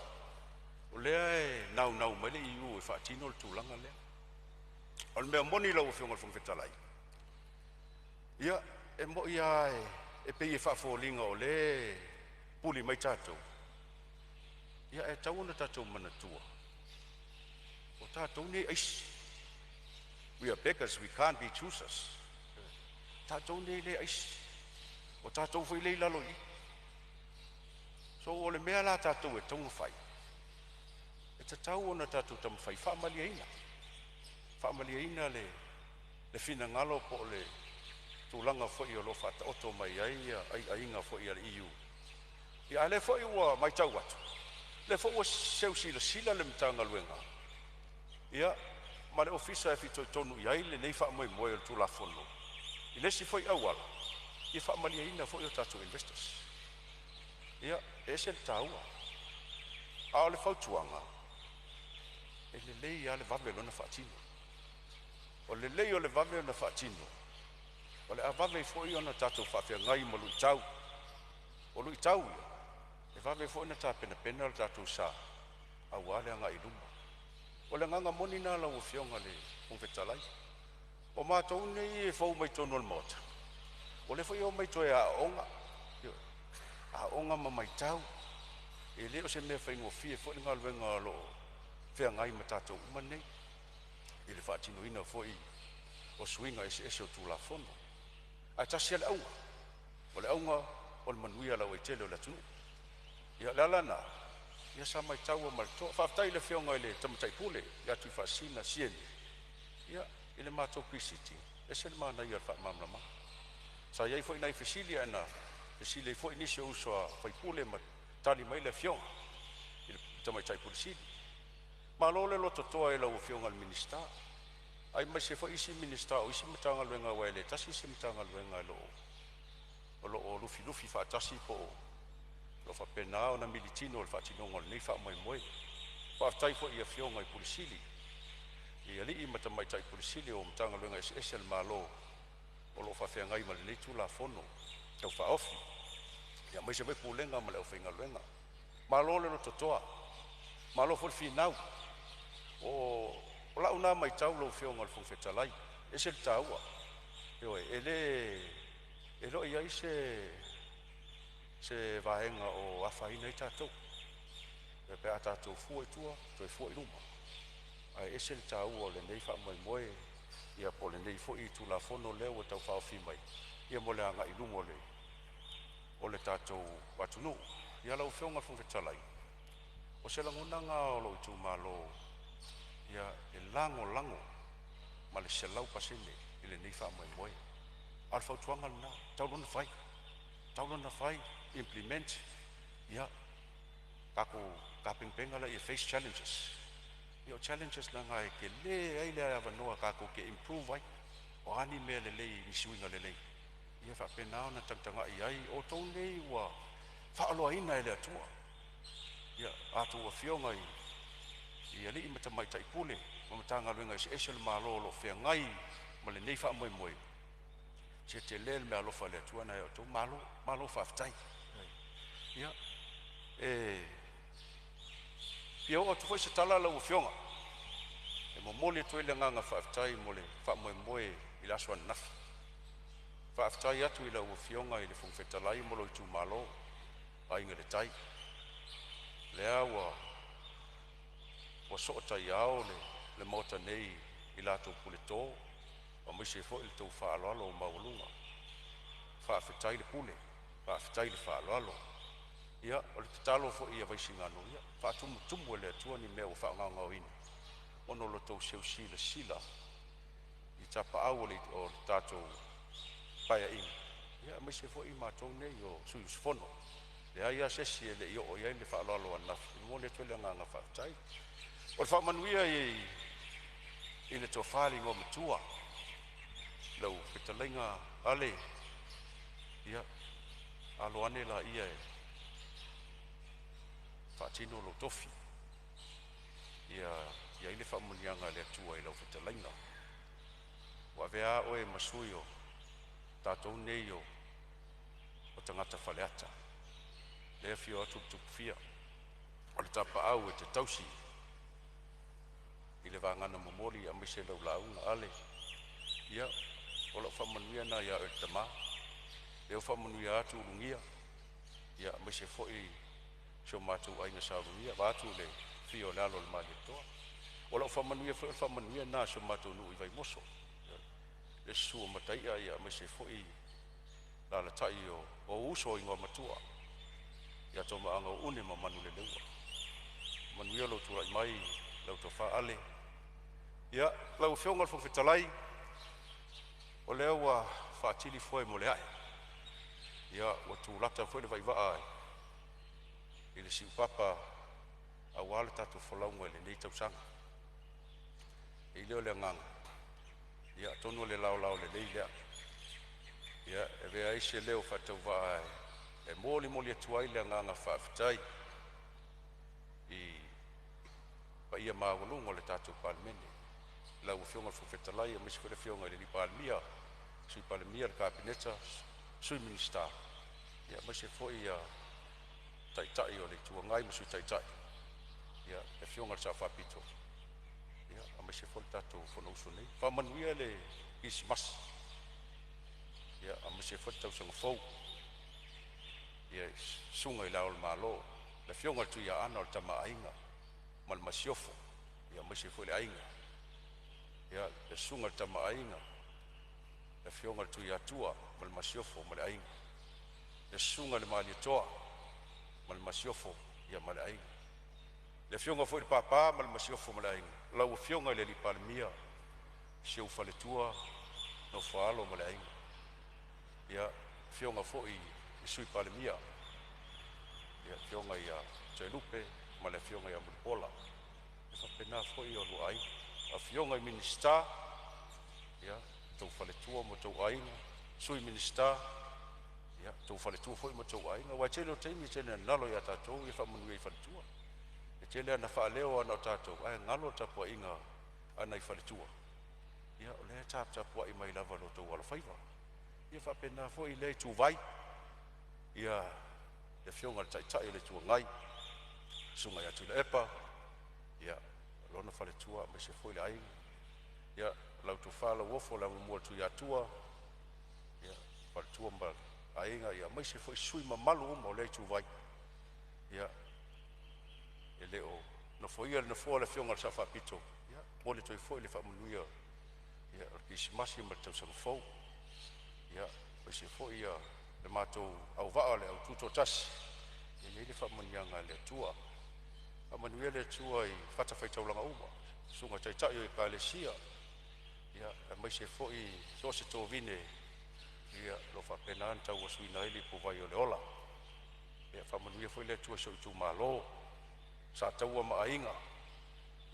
O lea e nau mele i u e whaatino le tūlanga lea. O le mea moni lau o whionga le whangwhetalai. Ia, e mo ia e pei e whaafolinga o le puli mai tātou. Ia e tauna tātou manatua. O tātou ne eisi. We are beggars, we can't be choosers. Tātou ne le eisi. O tātou whai lei lalo i. So o le mea la tātou e tonga whai. E ta tau ona tātou tam whai. Whaamaliaina. Whaamaliaina le whina ngalo po le tūlanga whai o lo whata oto mai ai inga whai al iu. Ia le whai ua mai tau atu. Le whai ua seu sila le mtanga luenga. Ia, ma le ofisa e fito tonu iai le nei wha moe moe o tūla whono. I lesi whai awala. I whaamaliaina whai o tātou investors. Ia, e se le tāua. A o le whautuanga. E le lei a le vave lona whaatino. O le lei o le vave lona whaatino. O le a vave i fwoi ona tātou whawhia ngai ma lui tau. O lui tau ia. E vave fwoi na tā pena le tātou sā. A wale a ngai luma. O le nganga moni nā lau o whionga le whangwhetalai. O mātou nei e fwou mai tono le mota. O le fwoi o mai toi a onga. A onga ma mai tau. E leo se mea whaingo fie fwoi ngā luenga lo whea ngai ma tātou umanei. I le whaatino ina fwoi o swinga ese o tūla whono. A tasia le aunga. O le aunga o le manuia lau e tele o le atunu. Ia le alana. Ia sa mai tau o malto. Whaftai le whionga i le tamatai pule. Ia tui whaasina sieni. Ia i le mātou pisiti. Ese le mana ia le whaamamlama. Sa iai fwoi nai fesilia ena. Fesilia fwoi nisi o usua whaipule ma tali mai le whionga. I le tamatai pule sili. Ma lo le loto toa e lau o whionga le minista. Ai mai se fwoi isi minista o isi matanga luenga waile. Tasi isi matanga luenga e lo o lufi whaatasi po o. Lo fa pena o na militino o le whaatinonga le nei wha mai moe. Whaatai fo i a whionga i pulisili. I ali i matamai tai pulisili o matanga luenga ese le malo. O lo whawhia ngai ma le nei tūla whono. Tau whaofi. Ia mai se mai pūlenga ma le o whainga luenga. Malo le lo totoa. Malo fo le whinau. O lau nā mai tau lo whionga le whangwhetalai. Ese le tāua. E lo ia i se vaenga o awhaina i tātou. E pēa tātou fua i tua, toi fua i ruma. Ai ese le tāua le nei wha mai moe, ia po le nei fua i tūla whono leo e tau whaofi mai. Ia mo le anga i ruma o le tātou watunu. Ia lau whionga whangwhetalai. O se langunanga o lo i tū malo, ia e lango, ma le se lau pasene i le nei wha mai moe. Alfa utuanga na, taulona whai. Taulona whai. Implement, ia, ka pingpenga la i face challenges. Ia challenges na ngai ke le ai le avanoa kako ke improve ai. O ani mea le lei, nisiwinga le lei. Ia whapena na tangtanga i ai, o tau nei wa whaaloa ina e le atua. Ia, atu wa whionga i ali i matamai taipule, ma matanga luenga i se le malo lo whea ngai, ma le nei wha moe moe. Se te lel me alofa le atua na e o tau malo whaftai. Ia, pia o tu foi se tala la ufionga. E mo mole tu ile nganga whaftai mo le wha moe moe i laso an nafi. Whaftai atu i la ufionga i le whangwhetalai mo lo i tu malo, a inga le tai. Le awa, wa soota i ao le mota nei i lato pule tō, o misi e fo i le tau whaaloalo o maulunga. Whawhetai le pule, whawhetai le whaaloalo. Ia, o le talo fo ia vaisi ngano ia. Whaatumu tumu e le atua ni mea o whaanganga o ina. ono lo tau seu sila i tapa au o le tātou paia inga. Ia mai se fo i mātou nei o sui usfono. Le aia sesi e le i o iai le whaaloalo anafi. I mo le tuele nganga whaatai. O le whaamanuia i le tō whāli ngō matua. Lau petalainga ale. Ia alo ane la ia e whaatino lo tofi. Ia i le whaamanianga le atua i lau petalainga. Wa vea oe masui o tātou nei o tangata whaleata. Lea whio atu tukufia. O le tapa au e te tausi. I le wangana momori a mise lau launga ale. Ia, o lau whamanuia na ia o te tama. Leo whamanuia atu urungia. Ia, mise foi sio mātou ainga sa urungia. Wātu le whio lalo le mahi toa. O lau whamanuia na sio mātou nui vai moso. Le sua mataia ia mise foi la tai o uso i ngā matua. Ia tō maanga o une ma manu le leua. Manuia lau turai mai, lau tō wha ale. Ia, lau whionga fo whetalai. O leo wa whaatili foe mo le ai. Ia, o tū lata foe le vai waa ai. I le si upapa a wale tatu whalaunga le nei tausanga. I leo le nganga. Ia, tonu le lao le nei lea. Ia, e vea ise leo whatau waa ai. E moli atuai le nganga whaafitai. I pa ia maawalunga o le tātou Palemene. Lau whionga whawhetalai, a misi whele whionga le ni Palemia. Sui Palemia le kabineta, sui minista. Ia, misi foi ia taitai o le tuangai, misi taitai. Ia, e whionga le sa whapito. Ia, a misi foi tātou whanauso nei. Whamanuia le isi mas. Ia, a misi foi tausanga fau. Ia, sunga i lao le malo. Le whionga tu ia ana o le tama ainga. Mal masiofo. Ia, misi foi le ainga. Ia, le sunga le tama ainga. Le whionga tu ia tua. Mal masiofo, mal ainga. Le sunga le mali toa. Mal masiofo, ia mal ainga. Le whionga foi le papa, mal masiofo, mal ainga. Lau whionga le li Palemia. Siu fale tua. No whaalo, mal ainga. Ia, whionga foi i sui Palemia. Ia, whionga ia Tailupe, ma le whionga ia Mulipola. E whapena foi o luai. A whionga i minista. Ia, tau whaletua mo tau ainga. Sui minista. Ia, tau whaletua foi mo tau ainga. Wa tele o teimi tene nalo ia tātou i whamanui i whaletua. E tele ana whaaleo ana o tātou. Ai ngalo tapua inga ana i whaletua. Ia, o lea tapua i mai lava lo tau ala whaiva. Ia whapena foi le tu vai. Ia, le whionga taitai le tua ngai. Sunga ia tu le epa. Ia, lona whaletua me se foi le ainga. Ia, lau tu whala wofo lau mua tu ia tua. Ia, whaletua mba ainga. Ia, me se foi sui mamalu mo le tu vai. Ia, e leo. No foi ia na fo le whionga sa whapito. Ia, mo le toi foi le whamanuia. Ia, kisi masi ma tau sang fau. Ia, me se foi ia le mātou au waa le au tuto tasi. E nei le whamanianga le tua. Whamanuia le tua i whatawhaitaulanga uma. Sunga taitai o i Kalesia. Ia, e mai se foi so se tō vine. Ia, lo whapenan tau wa suina ili po vai o le ola. Ia, whamanuia foi le tua so i tū malo. Sa taua maainga.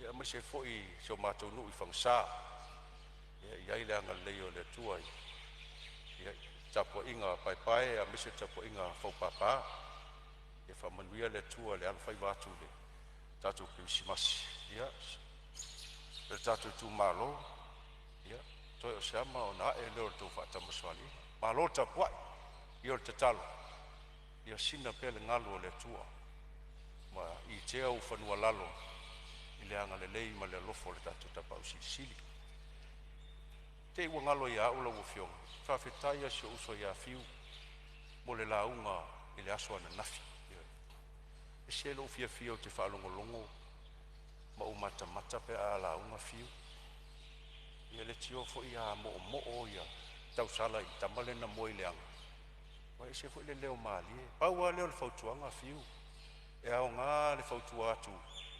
Ia, mai se foi so mātou nu i whangsa. Ia, iai le anga leo le tua i. Ia, tapo inga pai a mise tapo inga fau papa. Ia whamanuia le tua le alwhai wātu le tātou Krismasi. Ia, le tātou tū malo. Ia, toi o seama o na e leo tō whatamaswali. Malo tapuai, ia o te talo. Ia sina pele ngalo o le tua. Ma i te au whanua lalo. I le anga le lei ma le lofo le tātou tapau sili. Te iwa ngalo ia ula ua whionga. Whawhetaia se uso ia whiu. Mo le launga i le aso ana nafi. E se lo fia fia o te whaalongolongo. Ma umata mata pe a launga whiu. Ia le tio fo ia mo ia. Tau sala i tamale na mo i le anga. Wa e se fo le leo maali. Paua leo le fautuanga whiu. E ao ngā le fautua atu.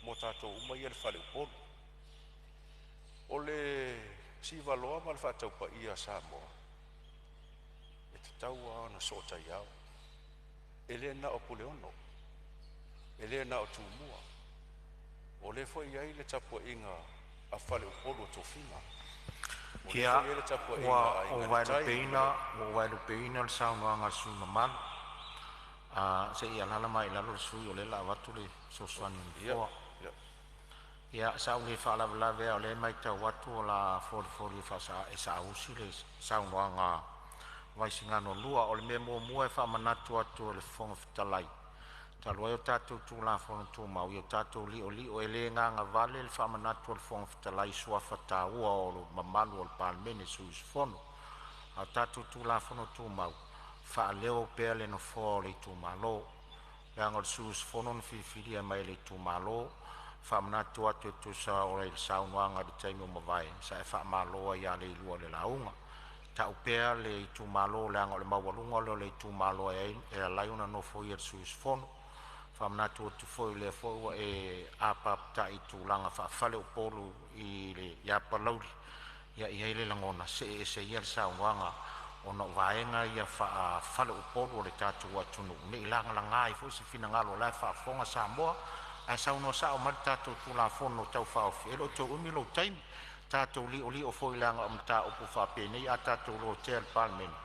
Mo tātou uma ia le whale upolu. o le sivaloa ma le faataupaia Samoa e tatau ana so taiao e lē na o puleono e lē na o tumua o le foi ai le tapuaʻiga a fale upolu o tofiga Kia o wailupeina le saunoaga le sunamalu se ia lala mai lalo le sui o le laavatu le soasoani foa ia sau le faalavelave o le maitau atu o la folifoli e saausi le saunoaga vaisigano lua o le mea muamua e faamanatu atu o le fofoga fetalai taluai o tatou tulafono tumau i o tatou liʻoliʻo e lē gaga vale le faamanatu o le fofoga fetalai suafa tāua o lo mamalu o le palemene suisofono a o tatou tulafono tumau faaleo pea le nofoa o le itumālō le aga o le suisofono na filifilia mai le itumālō faamanatu atu e tusa o le saunoaga le taimi o mavae sa e faamāloa ia le ilua le lauga tau pea le itumālō le aga o le maualuga o le itumālō e alai ona nofo ia le suisofono faamanatu atu foi lea foi ua e apapataʻi tulaga faafale o polu i le iā palauli ia i ai le lagona seʻeseia le saunoaga ona o vaega ia faafale o polu o le tatou atunu neʻi lagalagā i foʻi se finagalo o lae faafofoga Samoa ae saunoa saʻo ma le tatou tulafono tau faofi e loo touumi lou taimi tatou liʻoliʻo foʻi le aga o mataupu faapenei a tatou lotea le palemene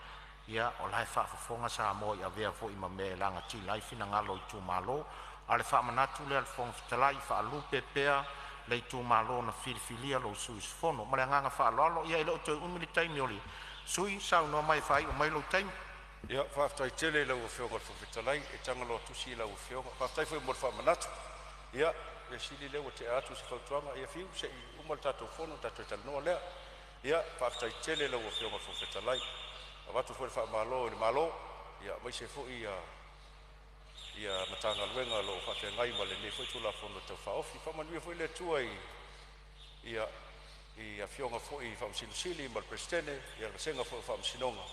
ia o lae faafofoga Samoa i avea foʻi ma mea e lagatila ai finagalo i tumālō a le faamanatu lea le fofoga fetalai faalupe pea le itumālō na filifilia lou suisofono ma le agaga faaloalo ia i loo touumi le taimi o le sui saunoa mai fai o mai lo taimi ia faafetai tele lau afioga le fofetalai e tagaloa tusi lau afioga faafetai foi mo le faamanatu ia e sili leu te atu se fautuanga ia fiu se uma le tatou fono tatou talanoa lea ia faafetai tele lau afioga le fofetalai avatu foi le faamālō i le mālō ia mai se foʻi ia matagaluega loo faafeagai ma lenei foi tulafono tau faofi faamanuia foi le atua ia i afioga foʻi faamasinosili ma le presidene ia gasega foʻi faamasinoga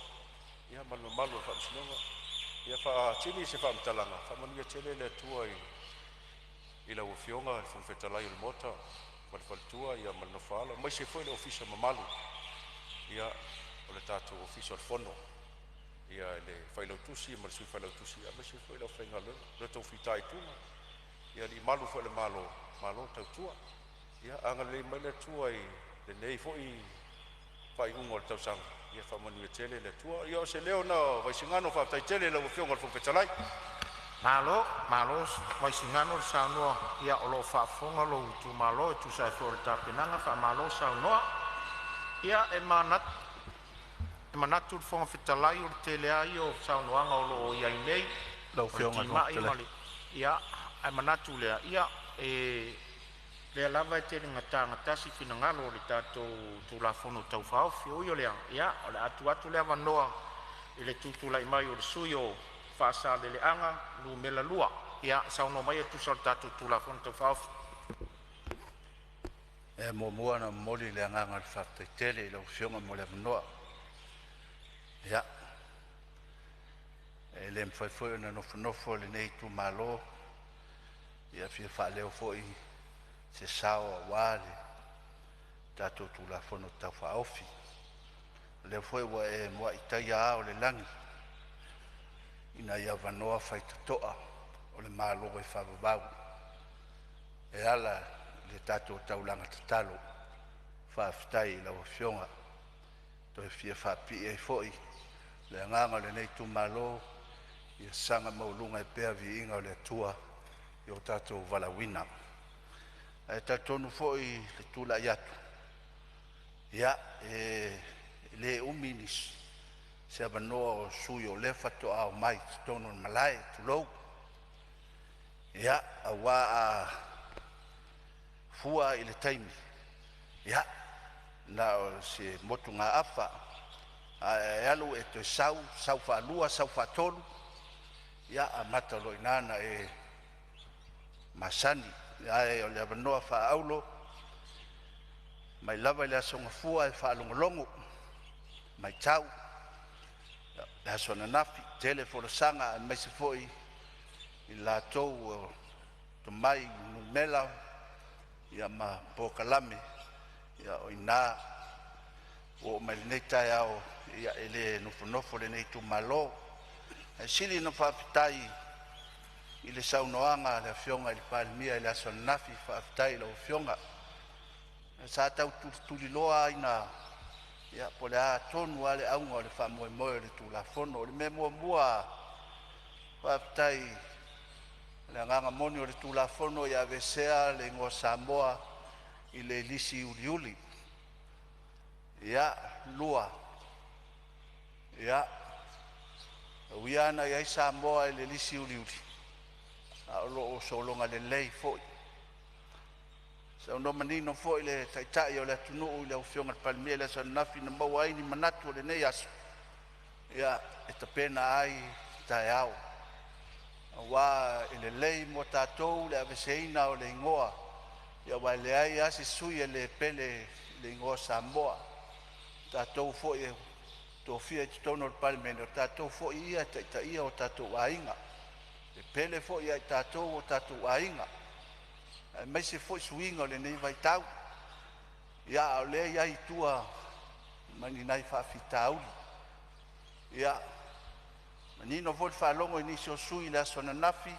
ia ma le mamalu o faamasinoga ia faatini se faamatalaga faamanuia tele le atua i lau afioga le fofetalai o le mota ma le faletua ia ma le nofaala mai se foʻi le ofisa mamalu ia o le tatou ofisa o le fono ia le failautusi ma le sui failautusi ia mai se foʻi lau faigaluega le tou fitaituga ia lii malu foʻi le malo tautua ia agalelei mai le atua i lenei foʻi faaiʻuga o le tausaga ia faamanuia tele le atua ia o se lea ona vaisigano faafetai tele lau afioga o le fofetalai malo vaisigano le saunoa ia o loo faafofoga lou itumālō e tusa e foʻi le tapenaga faamālō saunoa ia e manatu le fofoga fetalai o le teleai o saunoaga o loo iai nei ia e manatu lea ia lea lava e tele tagatasi finagalo o le tatou tulafono taufaofi o io lea ia o le atu le avanoa i le tutulaʻi mai o le sui o faasaleleʻaga lumela lua ia saunoa mai e tusa o le tatou tulafono taufaofi e muamua na momoli le agaga le faafetaitele i lau fioga mo le avanoa ia e le mafaifoi ona nofonofo lenei tumālō ia fia faaleo foʻi se sao auā le tatou tulafono taufaofi lea foi ua e moaʻitaia a o le lagi ina ia vanoa faitotoʻa o le mālo e faavavau e ala le tatou taulaga tatalo faafetai i lau afioga toe fia faapii ai foʻi le agaga o lenei tumālō ia saga mauluga e pea viiga o le atua i o tatou valauina e tautonu foʻi le tulaʻi atu ia e lē umi nisi se avanoa o sui o le fatoʻao mai totonu o le malae tulou ia auā a fua i le taimi ia na o se motu gāafa e alu e toe sau faalua sau faatolu ia amata o loʻi nana e masani ae o le avanoa faaaulo mai lava i le asogafua e faalogologo mai tau le aso ananafi tele folasaga e maise foʻi i latou o tomai numela ia ma pokalame ia o ina o mai nei tai ao ia ele nofo le nei tu malo e sili no whaafitai i le saunoanga le fionga i le Palemene i le asonafi whaafitai le fionga sa tau tuli loa ina ia po le a tonu ale aunga o le whamoemoe le tulafono o le me mua whaafitai le nganga moni o le tulafono ia vesea le ngo Samoa i le lisi uliuli ia lua ia uiana ia Samoa i le lisi uliuli a lo o solonga le lei foi sa no manino foi le taitai o le tunu i le fionga Palemene le sa nafi na mawai ni manatu le nei aso ia e tapena ai tai au wa ele lei mo tatou le aveseina o le ingoa ia wa le ai asi sui le pele le ingoa Samoa tatou foi e tofia te tono le Palemene tatou foi ia ia o tatou ainga e pele foi ia tatou o tatou ainga mai se foi suinga le nei vai tau ia o le ia i tua mani nai whaafitau ia manino foi whalongo i nisi o sui le asona nafi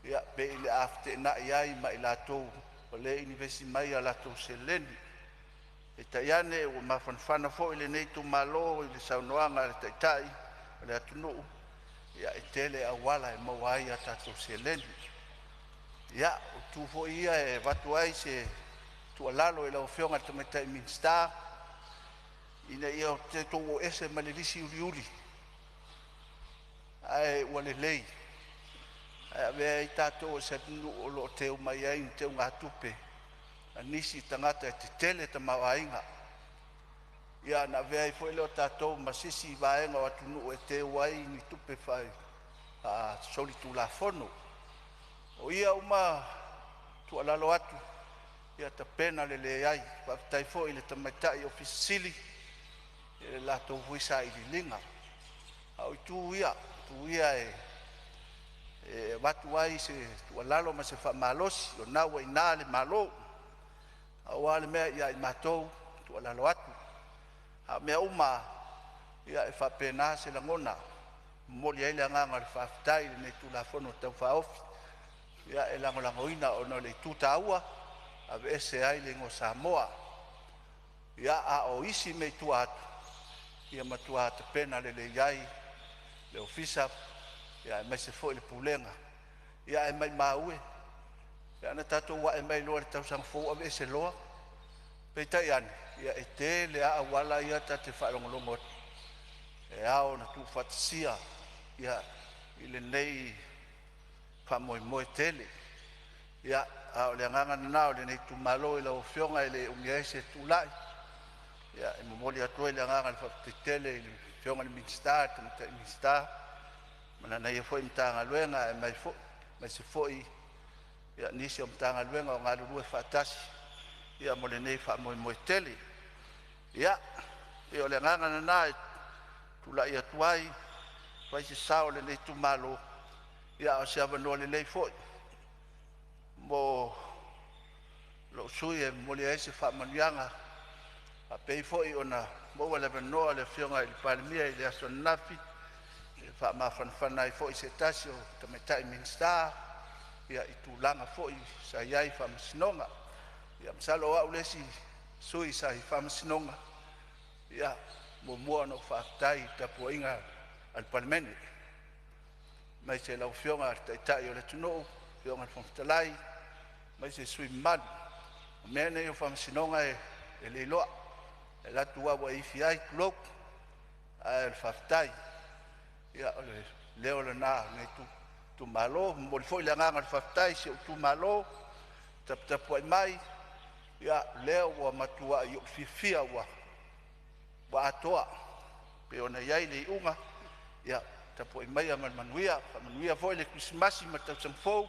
ia pe ile afte na iai ma i latou o le inivesi mai a latou seleni e taiane o mafanfana foi le nei tu malo i le saunoanga le taitai o le atunuu ia e tele awala e mawai a tatou seleni ia o tu foi ia e watu ai se tu alalo e lau fionga te metai minsta ina ia o te tongo ese malilisi uli ai wale lei ai vea i tatou se tunu o lo teo mai ai te unga tupe nisi tangata e te tele ta mawainga ia na vea i foi leo tatou masisi vaenga watu nu e teo ai ni tupe fai a soli tu la fono o ia uma tu alalo atu ia ta pena le ai waftai foi le tamaitai ofisili e la to vuisa i linga au tu ia e watu ai se tu alalo ma se fa malosi o na wa ina le malo au ale me ia i matou tu alalo atu a me uma ia e fa pena se la ngona moli ai le nganga le waftai ne tu la fono tau fa ofi ia e langoina o no le tutaua a vese ai le ngo Samoa ia a o isi me tu atu ia matua te pena le iai le ofisa ia mai se foi le pulenga ia e mai maue ia na tatou wa e mai lo le tau sang fo a vese loa pe tai ani ia e te le a wala ia ta te whalongolongo e ao na tu fatsia ia ile nei whamoemoe tele ia ao le nganga nanao le nei tu malo i lau fionga i le ungia se tu lai ia e momoli atua i le nganga le whakitele i le fionga le minsta te minsta mana nei e foi mtanga luenga e mai se foi ia nisi o mtanga luenga o ngā lurue whaatasi ia mo le nei whamoemoe tele ia e o le nganga nanao tu lai atuai vai se sao le nei tu malo ia o se avanoa le nei foi mo lo sui e mo le ese whaamanianga a pei foi ona mo le avanoa le fionga i le Palemene i le asonafi e whaamawhanwhana i foi se tasio tamaitai minsta ia i tūlanga foi sa iai whaamasinonga ia msalo au lesi sui sa i whaamasinonga ia mo mua no whaatai tapua inga al Palemene mai se lau fionga taitai o le tunou fionga le Fonotaga mai se sui manu mea nei o whamasinonga e leiloa e latu awa ifi ai tulok a e le whaftai ia o le leo le nā nei tu malo mo le foi le nganga le whaftai se o tu malo tapu ai mai ia leo wa matua i o fifia wa atoa pe ona iai le unga ia tapu mai amal manuia foi le Krismasi ma tau samfou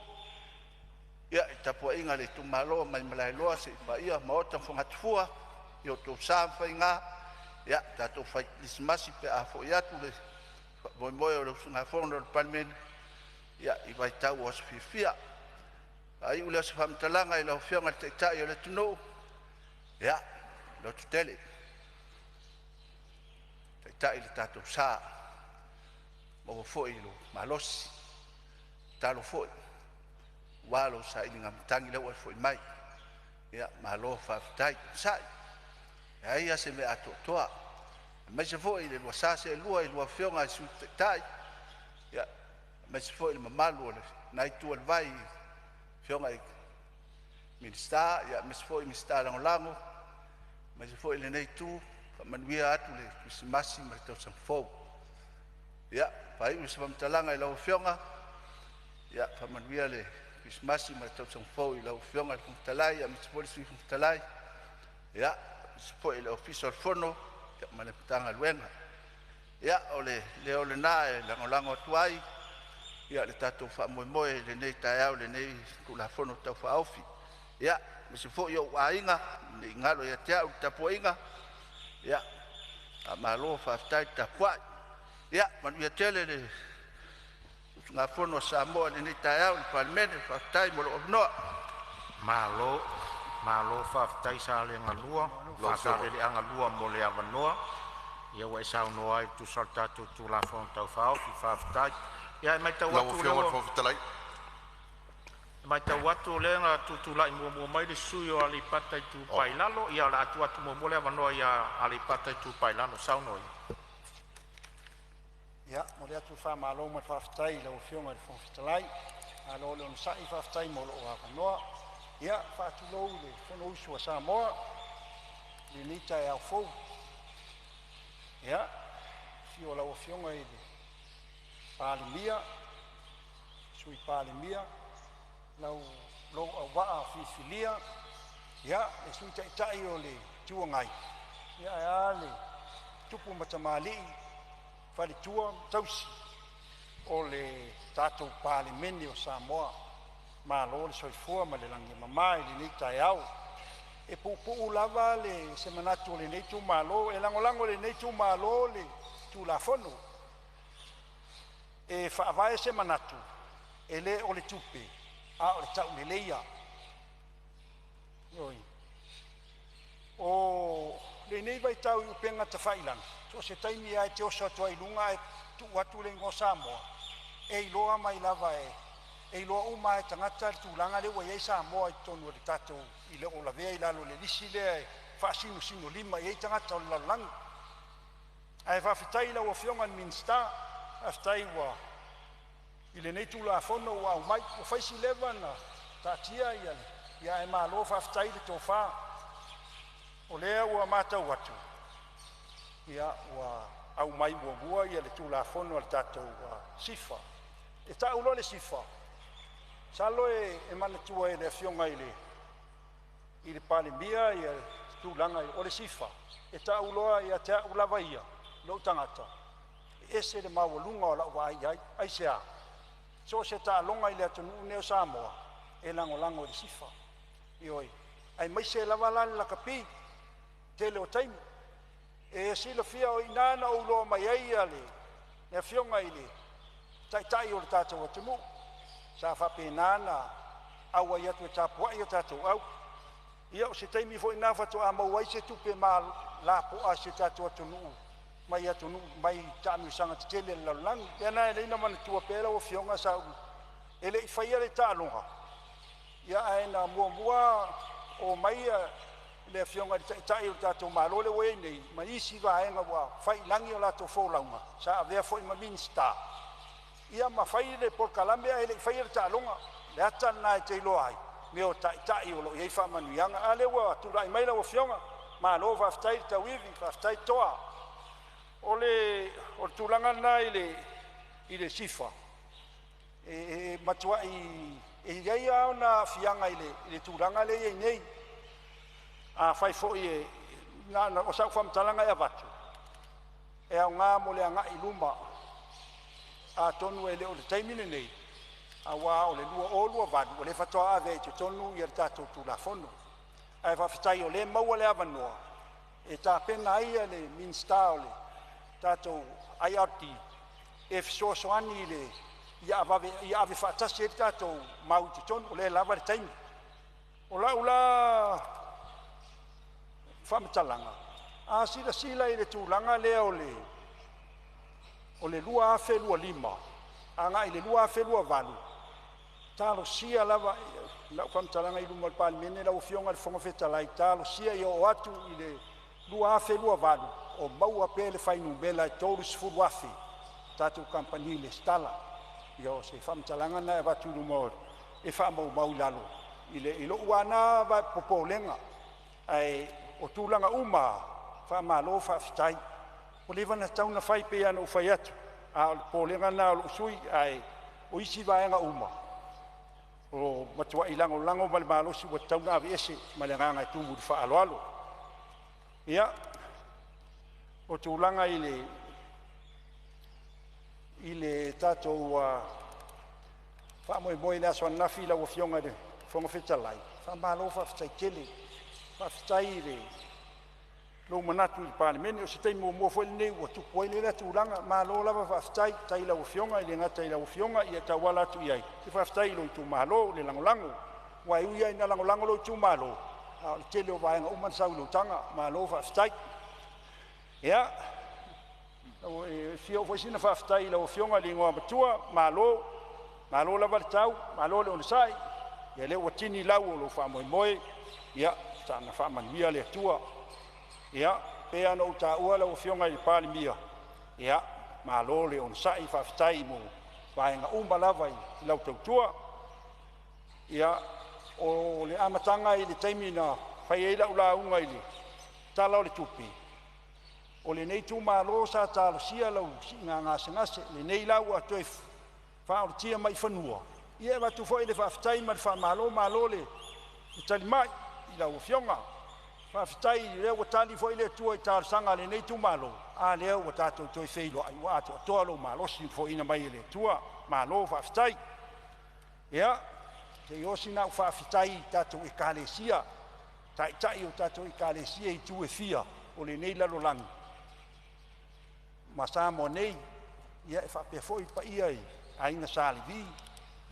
ia tapu inga le tu malo mai malai loa se pa ia ma ota fongatfua i o tau samwhainga ia tatou fai Krismasi pe a foi atu le moe o le sunga fono le Palemene ia i vai tau o sfifia ai ule se famtalanga i lau fionga te tai o le tunou Ia, lo tutele. Tai le tatou sa. Mo foi lo malos. Talo foi. Walo sa ili ngamtangi le foi mai. Ia, malo fa tai sai. Ai se me ato toa. Mas se foi le wasa se lua i lua fionga su tai. Ia, mas se foi le mamalu le nai tu al vai fionga i minsta, ia mas foi minsta lango. Mas se foi le nei tu manuia atu le Krismasi ma tau sanfou. Ia, pai me se mamtalanga i lau fionga. Ia, pa manuia le Krismasi ma tau sanfou i lau fionga le fungtalai, ia me se foi le sui fungtalai. Ia, se foi le official fono, ia ma le putanga luenga. Ia, o le na e lango atuai, ia le tatou whaamoemoe le nei taeau le nei kula fono tau whaofi. Ia, me se foi o wainga, ne ingalo ia te au tapuinga. Ia, a malo whaftai tapuai. Ia, manu ia tele le ngā fono Samoa le nei taeau le Palemene whaftai mo lo noa. Malo whaftai sa le ngalua, whaftai le angalua mo le avanoa. Ia wa sau noa i tu saltatu tu la fono tau whaofi whaftai. Ia, mai tau watu lewa. Mai tau watu lenga tutulai mua mai le sui o alipata i tu pailalo. Ia la atu atu mua le avanoa ia alipata i tu pailalo. Sau noi. Ia, mo le atu wha malo ma whaftai lau whionga le whawhitalai. A lo le sai whaftai mo lo o avanoa. Ia, whaatu lou le whono usua Samoa. Le nita e au fou. Ia, fio lau whionga i le Palemia. Sui Palemia. Lau au waa fifilia. Ia, e sui tai o le tuangai. Ia, e a le tupu matamali. Whare tua tausi o le tātou Palemene o Samoa. Ma lo le soifua ma le langi mamai le nei tai au. E pupu lava le semanatu le nei tu malo. E lango le nei tu malo le tu la fono. E whaavae semanatu. E le o le tupe. A o le tau le leia. Ioi. O le nei vai tau i upenga ta whailang. So se taimi ai te osa tua i lunga e tu watu le ngo Samoa. E iloa mai lava e iloa uma e tangata tu langa le wa i Samoa i tonu le tatou i le o la vea i lalo le lisi le whaasinu sino lima i tangata o lalang. Ai whawhitai la wa fionga minsta aftai wa i le neitu la fono wa o mai o whaisi lewa na tatia i ale. Ia e maa lo whawhitai le tō wha. O lea ua mātau watu. Ia ua au mai ua ia le tū la fono al tātou sifa. E tā ulo le sifa. Salo e manatua e le fionga i le Palemia i le tūlanga o le sifa. E tā uloa i a te ulawa ia, lo tangata. E se le mawalunga o la ua ai se a. So se tā longa i le atonu neo Samoa, e lango le sifa. Ioi, ai mai se lavalani la kapi, te leo taimu. E sila fia o inana o uloa mai ai ale, nea fionga i le, tai o le tātou atunu. Sa whape nana, awa i atu e tāpua i o tātou au. Ia o se taimi fo ina whatu a mau ai se tupe mā lapo a se tātou atunu. Mai atunu, mai tāmi sanga te tele lalangi. Pena e leina mana tua pēla o fionga sa u. E le i whaia le tālonga. Ia e na mua o mai le fionga di tai o tātou mālo le wei nei. Ma isi vaenga wa whai langi o lato fōlaunga. Sa a vea fo ima minsta. Ia ma whai le porkalambea e le i whaia le tālonga. Le ata na e te iloa ai. Me o tai o lo iei whamanuianga. A le wa turai maila o fionga. Mālo whaftai tawivi, whaftai toa. O le tūlanga na i le sifa. E matua e iei au na fianga i le tūlanga le iei nei. A whai fo i o sau whamtalanga e avatu. E au ngā mo le anga i luma. A tonu e le o le taimine nei. A wā o le lua vadu. O le whatoa ave e te tonu i ar tātou tūlafono. A e whawhitai o le maua le avanoa. E tā pena aia le minsta o le tātou aiarti. E fisoasoani le i ave whaatasi e tātou mau te tonu. O le lava le taimi. O la whamatalanga. A sila i le tūlanga lea o le lua awhelua lima. Anga i le lua awhelua valu. Talo sia lava, la whamatalanga i luma Palemene, la ufionga le whangawhetalai. Talo sia i o atu i le lua awhelua valu. O maua pe le whainu bela e tōru sifuru afi. Tātou kampani le stala. Ia se whamatalanga na e watu luma e whamau lalo. I lo uana va popolenga. Ai o tūlanga uma, whamalo whawhitai. O lewa na tauna whai pe ana uwhai atu. A o polenga na o usui, ai o isi vaenga uma. O matua ilango lango male malosi wa tauna avi ese, male nganga i tūmuri whaaloalo. Ia, o tūlanga i le tātou whamoe na soa nafi la wafionga de whangawhetalai. Whamalo whawhitai kele. Whawhitai le lo manatu i Palemene o se tei mua fwele nei ua tupu ai le tūlanga. Malo lava whawhitai tai la wafionga i le ngata i la wafionga i a tawala atu i ai. Te whawhitai lo i tū malo le langolango. Wai ui ai na langolango lo i tū malo. Le tele o vaenga uman sau lo tanga. Malo whawhitai. Ia. Fio fwesina whawhitai la wafionga le ngoa matua. Malo lava le tau. Malo le onesai. Ia le ua tini lau o lo whamoe. Ia. Tāna whamanuia le atua. Ia, pea no uta ua la ufionga i Palemene. Ia, malo le onesai whawhitai mo vaenga lava i lau tautua. Ia, o le amatanga i le taimi na whai eila ula unga i le tala o le tupi. O le nei tū malo sa talo sia lau ngase, le nei lau a toi whaoretia mai whanua. Ia e watu fwoi le whawhitai ma le whamalo le talimai i lau ufionga. Whawhitai leo wa tali fwoi le tua i tārsanga le nei tū malo. A leo wa tātou toi wheilo ai wa ato atoa lo malo si fwoi na mai le tua malo whawhitai. Ia, te iosi nau whawhitai tātou e kālesia. Tai o tātou e kālesia i tū e fia o le nei lalo langi. Masamo nei, ia e whapea fwoi pa ia i aina salivi.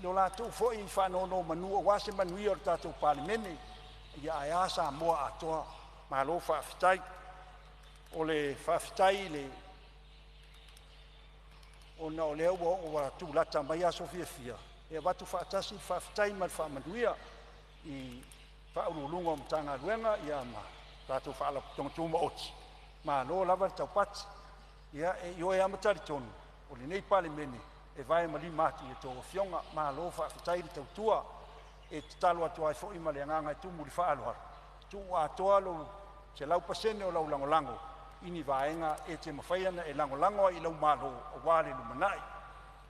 Lo lātou fwoi i whanono manua wase manuia o tātou Palemene. Ia ai asa moa atoa malo whawhitai. O le whawhitai le o na o leo o wa tūlata mai aso fia. E watu whaatasi whawhitai ma whamanuia i whaurulunga o mtanga ruenga ia ma tātou whaala tongtuma oti. Ma lo lava tau pati. Ia e ioe amatari tonu. O le nei Palemene e vai mali mati e tō fionga ma lo whawhitai le tautua. E te talo atua e fwoi ma le anganga e tūmuri whaaluhara. Tu atoa lo te lau pasene o lau langolango. Ini vaenga e te mawhaiana e langolangoa i lau malo o wale lumanai.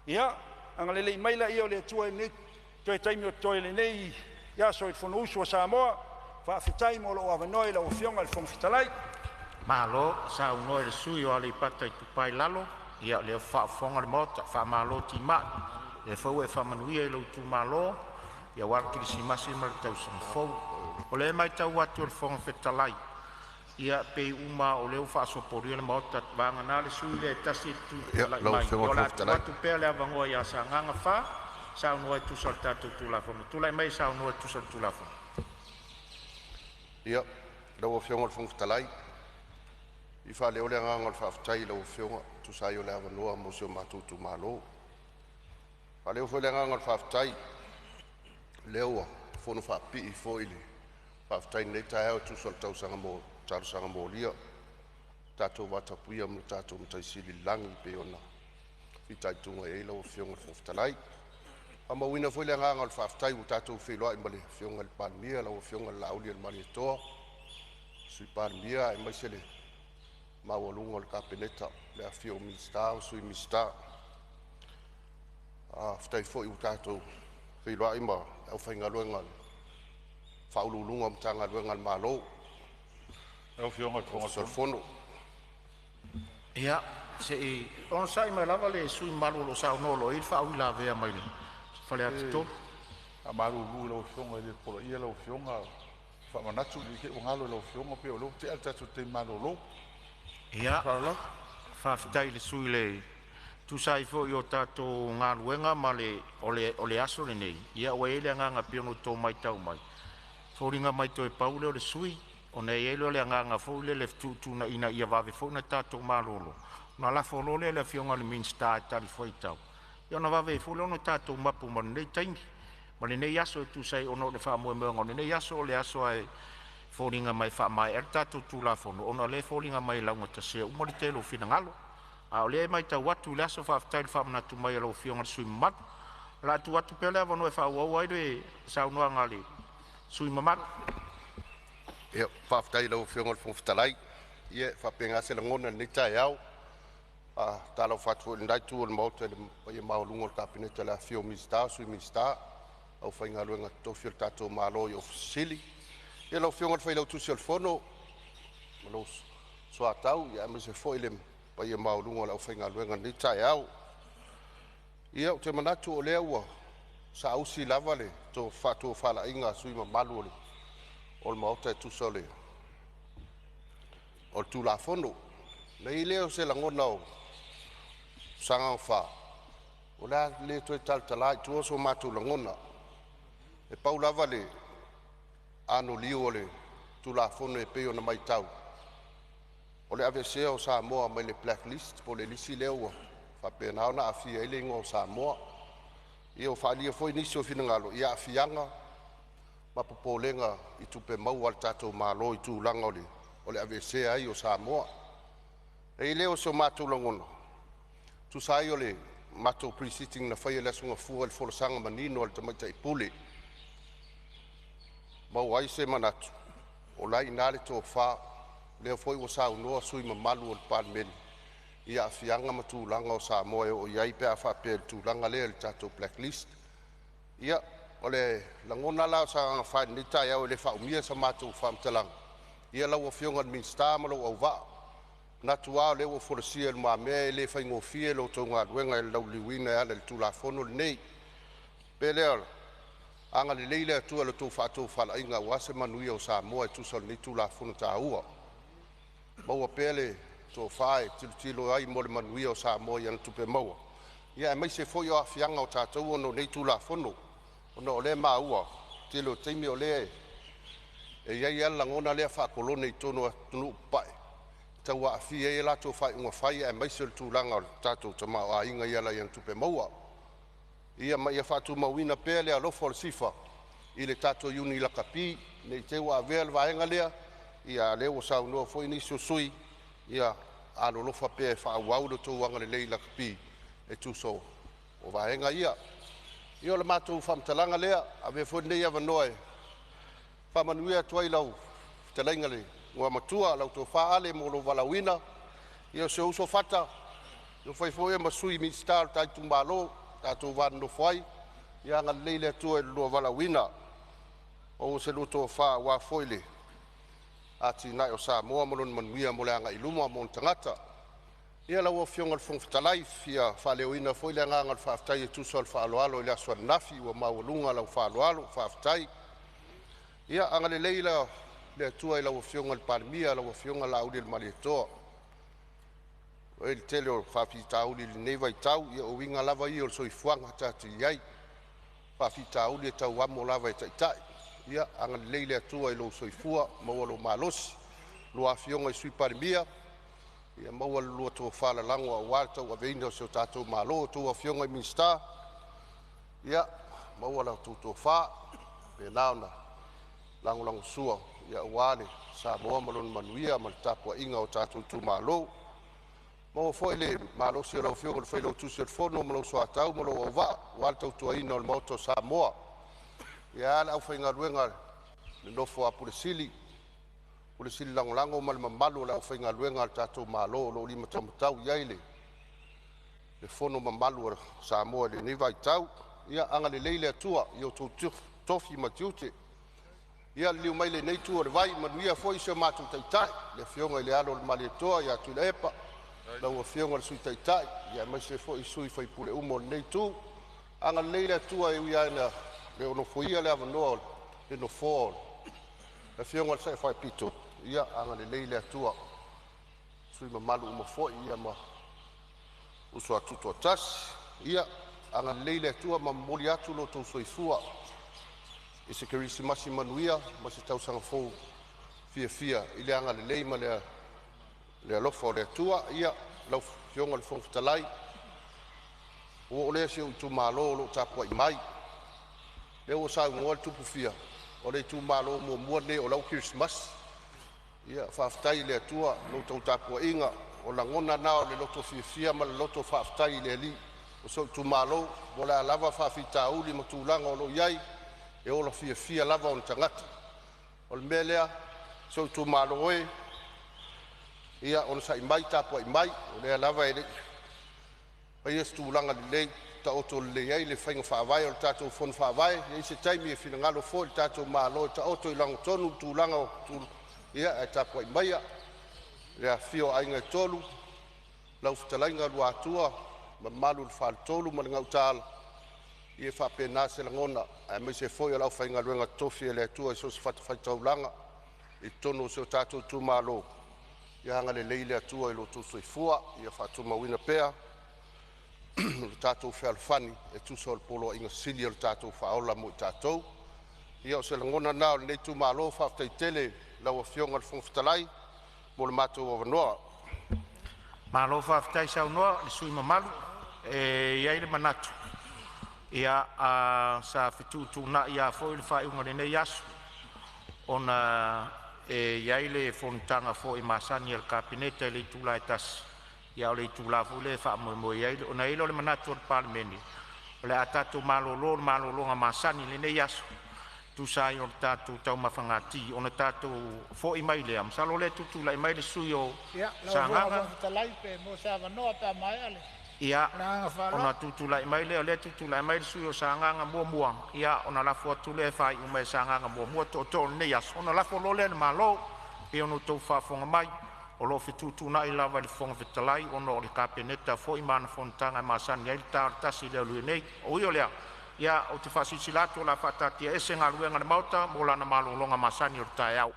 Ia, angalele i maila ia o le atua e ne toi taimi o toi le nei ia so i fono usu o Samoa. Whawhitai mo lo avanoe lau fionga le whangwhitalai. Malo, sa unoe le sui o ale pata i tupai lalo. Ia leo whaafonga le mota, whaamalo ti maa. Le whau e whamanuia i lau tu malo. Ia warki si masi ma tau sang fou. O le mai tau atu le fonga whetalai. Ia pe uma o leo whaasopori le maota vanga nā le sui le tasi tu mai. O la atu pēr le avangoa ia sa nganga wha. Sa unua e tusal tātou tūlafona. Tūlai mai sa unua e tusal tūlafona. Ia, lau o whionga le fonga whetalai. I wha leo le nganga le whawhitai lau o whionga. Tusai o le avanoa mo seo mātutu mālo. Wha leo wha le nganga le whawhitai. Leoa, fono whaapi i fo ili. Whawhitai nei tae au tusal tau sanga mō lia. Tātou watapuia mna tātou mtaisili langi pe ona. Whitai tunga e lau whionga le whawhitalai. Ama wina fo le nganga le whawhitai u tātou whiloa i male whionga le Palemene, lau whionga le lauli le mani toa. Sui Palemene e maisele. Mawalunga le kapeneta, le a whio minsta o sui minsta. Whitai fo i u tātou whiloa i ma. Au whainga luenga whaululunga mtanga luenga malo. Au whionga konga fono. Ia, se i on sai mai lava le sui malo lo sa nolo i whaula vea mai le. Whale atu tō. A maru lu lau whionga i le polo ia lau whionga. Whamanatu i ke ungalo lau whionga pe o lau te altatu te malo lo. Ia, whawhitai le sui le tu sai fo i o tātou ngā ruenga ma le o le aso le nei. Ia o ele ngā piono tō mai tau mai. Whoringa mai tō e paule o le sui O nei elo le nganga fo le tu na ina ia va fo na tato malolo. Na la fo le le fionga le minsta tal foi tau. Ia na va fo le no tato mapu man nei taingi. Ma le nei yaso tu sai ono le fa mo me ngone nei yaso le aso ai folinga mai fa mai er tato tu la fo no ona le folinga mai la ngota se o mo le telo fina ngalo. A o le mai tau watu le aso fa tal fa na tu mai lo fionga sui mat. La tu watu pele va no fa wa de sa no ngali. Sui mamat. Ia whaftai lau whionga le whongwhitalai. Ia whapenga se la ngona ni tai au. Tālau whatu i ndai tū o le mauta i maulunga o le kapineta la whio mista, sui mista. Au whainga luenga tofi o le tātou mālo i ofisili. Ia lau whionga le whailau tusi o le whono. Malau soa tau, ia me se fwoi le pai i maulunga o le au whainga luenga ni tai au. Ia o te manatu o lea ua. Sa ausi lava le tō whatu o whala inga sui ma malu o le. O le mauta e tusole o le tulafono. Nei leo se langona o sanga o wha. O lea le toi taltala i tua so matu langona. E pau lava le ano liu o le tulafono e peo na mai tau. O le avesea o Samoa mai le blacklist po le lisi leo whapenao na awhia ele ingo o Samoa. Ia o whaalia foi nisi o finangalo. Ia awhianga mapopolenga i tupe mau al tatou malo i tūlanga o le avesea ai o Samoa. E leo so mātou langona. Tu sai o le mātou pre-sitting na whaia le asunga fua le wholesanga manino al tamaita i pule. Mau ai se manatu. O lai nare tō wha, leo foi o sa unoa sui mamalu o le Palemene. Ia a fianga ma tūlanga o Samoa o iai pea whapea tūlanga lea le tatou blacklist. Ia o le langona la sa fa ni tai au le fa umia sa matu fa mtalang ia la o fionga min sta ma lo au va na tua le o forsia ma me le fa ngo fie lo tonga wenga le liwina ya le tula fono nei pele anga le leile tu le tu fa tu fa la inga wa se manu o sa mo e tu so ni tula fono ta ua mo pele to fa tilo ai mo le manu o sa mo ya tu pe mo ia mai se fo yo afianga o tatu no nei tula fono no le maua tilo teimi o le e ia ala ngona le fa kolone i tono tunu pai tau a fia e lato fai unga fai e mai sel tūlanga o tatou tama a inga ia la yang tupe maua ia mai a fatu mauina pele a lofo al sifa i le tatou yuni la kapi nei te wa vel vaenga lea ia le o sau no foi ni sui ia alo lofa pe fa wau do to wanga le leila kapi e tu so o vaenga ia io le matou whamtalanga lea, a me fo nei ava noe. Whamanuia tuai lau, talainga le, ngua matua, lau tō whaale mo lo walawina. Io se uso fata, io fai foe masui mi star taitu malo, tatou wano fwai, ia nga leile atua e lo walawina. O se lo tō wha wa foile. Ati nai o Samoa molon manuia mo le anga iluma mo tangata. Ia lau o fionga le whongwhitalai fia whaleoina foi le nganga le whaafitai e tuso le whaaloalo i le asua nafi ua maulunga lau whaaloalo whaafitai. Ia anga le leila le atua i lau o fionga le Palemene lau o fionga la auli le Malietoa. E le tele o whaafita auli le neiva i tau ia o winga lava i o le soifuanga tatu iai. Whaafita auli e tau amo lava e taitai. Ia anga le leila atua i lau soifua maua lo malosi. Lua fionga i sui Palemene. Ia maua lua tō whala lango a wāta ua veina o seo tātou mālo tō a fionga i minsta. Ia maua lau tō wha, pe naona lango sua. Ia wāne sa moa malon manuia ma le tapua inga o tātou tū mālo. Maua fo ele mālo si o lau fionga le whailau tūsi o le whono ma lau soa tau ma lau au wā. Wāle tau tua ina o le mauto sa moa. Ia ala au whainga ruenga le nofo a Puresili. O le sili lango ma le mamalu la whainga luenga al tatou malo lo lima tamatau iai le fono mamalu o Samoa le niva i tau ia anga le leile atua i o tō tofi matiute ia liu mai le nei tua le vai manuia foi se mātou taitai le fionga i le alo le Malietoa ia tu le epa lau o fionga le sui taitai ia mai se foi sui fai pule umo le nei tu anga le leile atua i uia ina le ono foia le avanoa le no fō le fionga le sai fai pito ia anga le leile atua sui mamalu uma foi ia ma uso atuto tas ia anga le leile atua ma moli atu lo tau soifua i se kerisimasi manuia ma se tausanga fou fia i le anga le leima le alofa o le atua ia lau fionga le fongatalai o le se tu malo lo tapua i mai le o sa ngoa tupu fia o le tu malo mo mua le o lau Christmas ia faaftai le atua lo tau tapua inga o la ngona nao le loto fia ma le loto faaftai le li o so tu malo o la lava faafita uli ma tulanga o lo iai e o la fia lava on tangata o le melea so tu malo e ia on sa i mai tapua i mai o le lava e le ai stu langa le ta oto le ai le fainga faavai o tato fon faavai e se taimi e fina ngalo fo le tato malo ta oto i lang tonu tu langa tu ia e tapua i mai le afio ainga tolu lau fitalainga lua atua ma malu le fal tolu ma le ngau tala ia fa pena se langona e me se foi lau fainga luenga tofi le atua so se fata fai taulanga i tonu se o tato tu malo ia hanga le leile atua i lo tu soifua ia fa tu mawina pea le tatou fealofani e tusa o le polo inga sili o le tatou faaola mo i tatou ia o se lagona na o lenei tumālo faafetaitele lau afioga le fogafetalai mo le matou avanoa malo faafetai saunoa le sui mamalu e iai le manatu ia sa fetuutuunaʻi ia foʻi le faaiʻuga lenei aso ona e iai le Fonotaga foʻi masani e le kapineta i le itula e tasi ia o le itula fu le faamoemoe ai ona i lo le manatu o le palemene o le a tatou malōlō le malōlōga masani lenei aso tusai o le tatou taumafagati ona tatou foʻi mai lea masalo le tutulaʻi mai le sui o sagaga ia ona tutulaʻi mai lea o le tutulaʻi mai le sui o sagaga muamua ia ona lafo atu le faaiʻu mai sagaga muamua toʻatoo lenei aso ona lafo lo lea le malo ia ona tou faafoga mai o lo fetutuunaʻi lava le fogafetalai ona o le kapeneta foʻi mana Fonotaga e masani ai le tasi le alue nei o ia o lea ia o te faasisi latu o la faatatia ese galuega le mauta mo lana malōloga masani o le taeao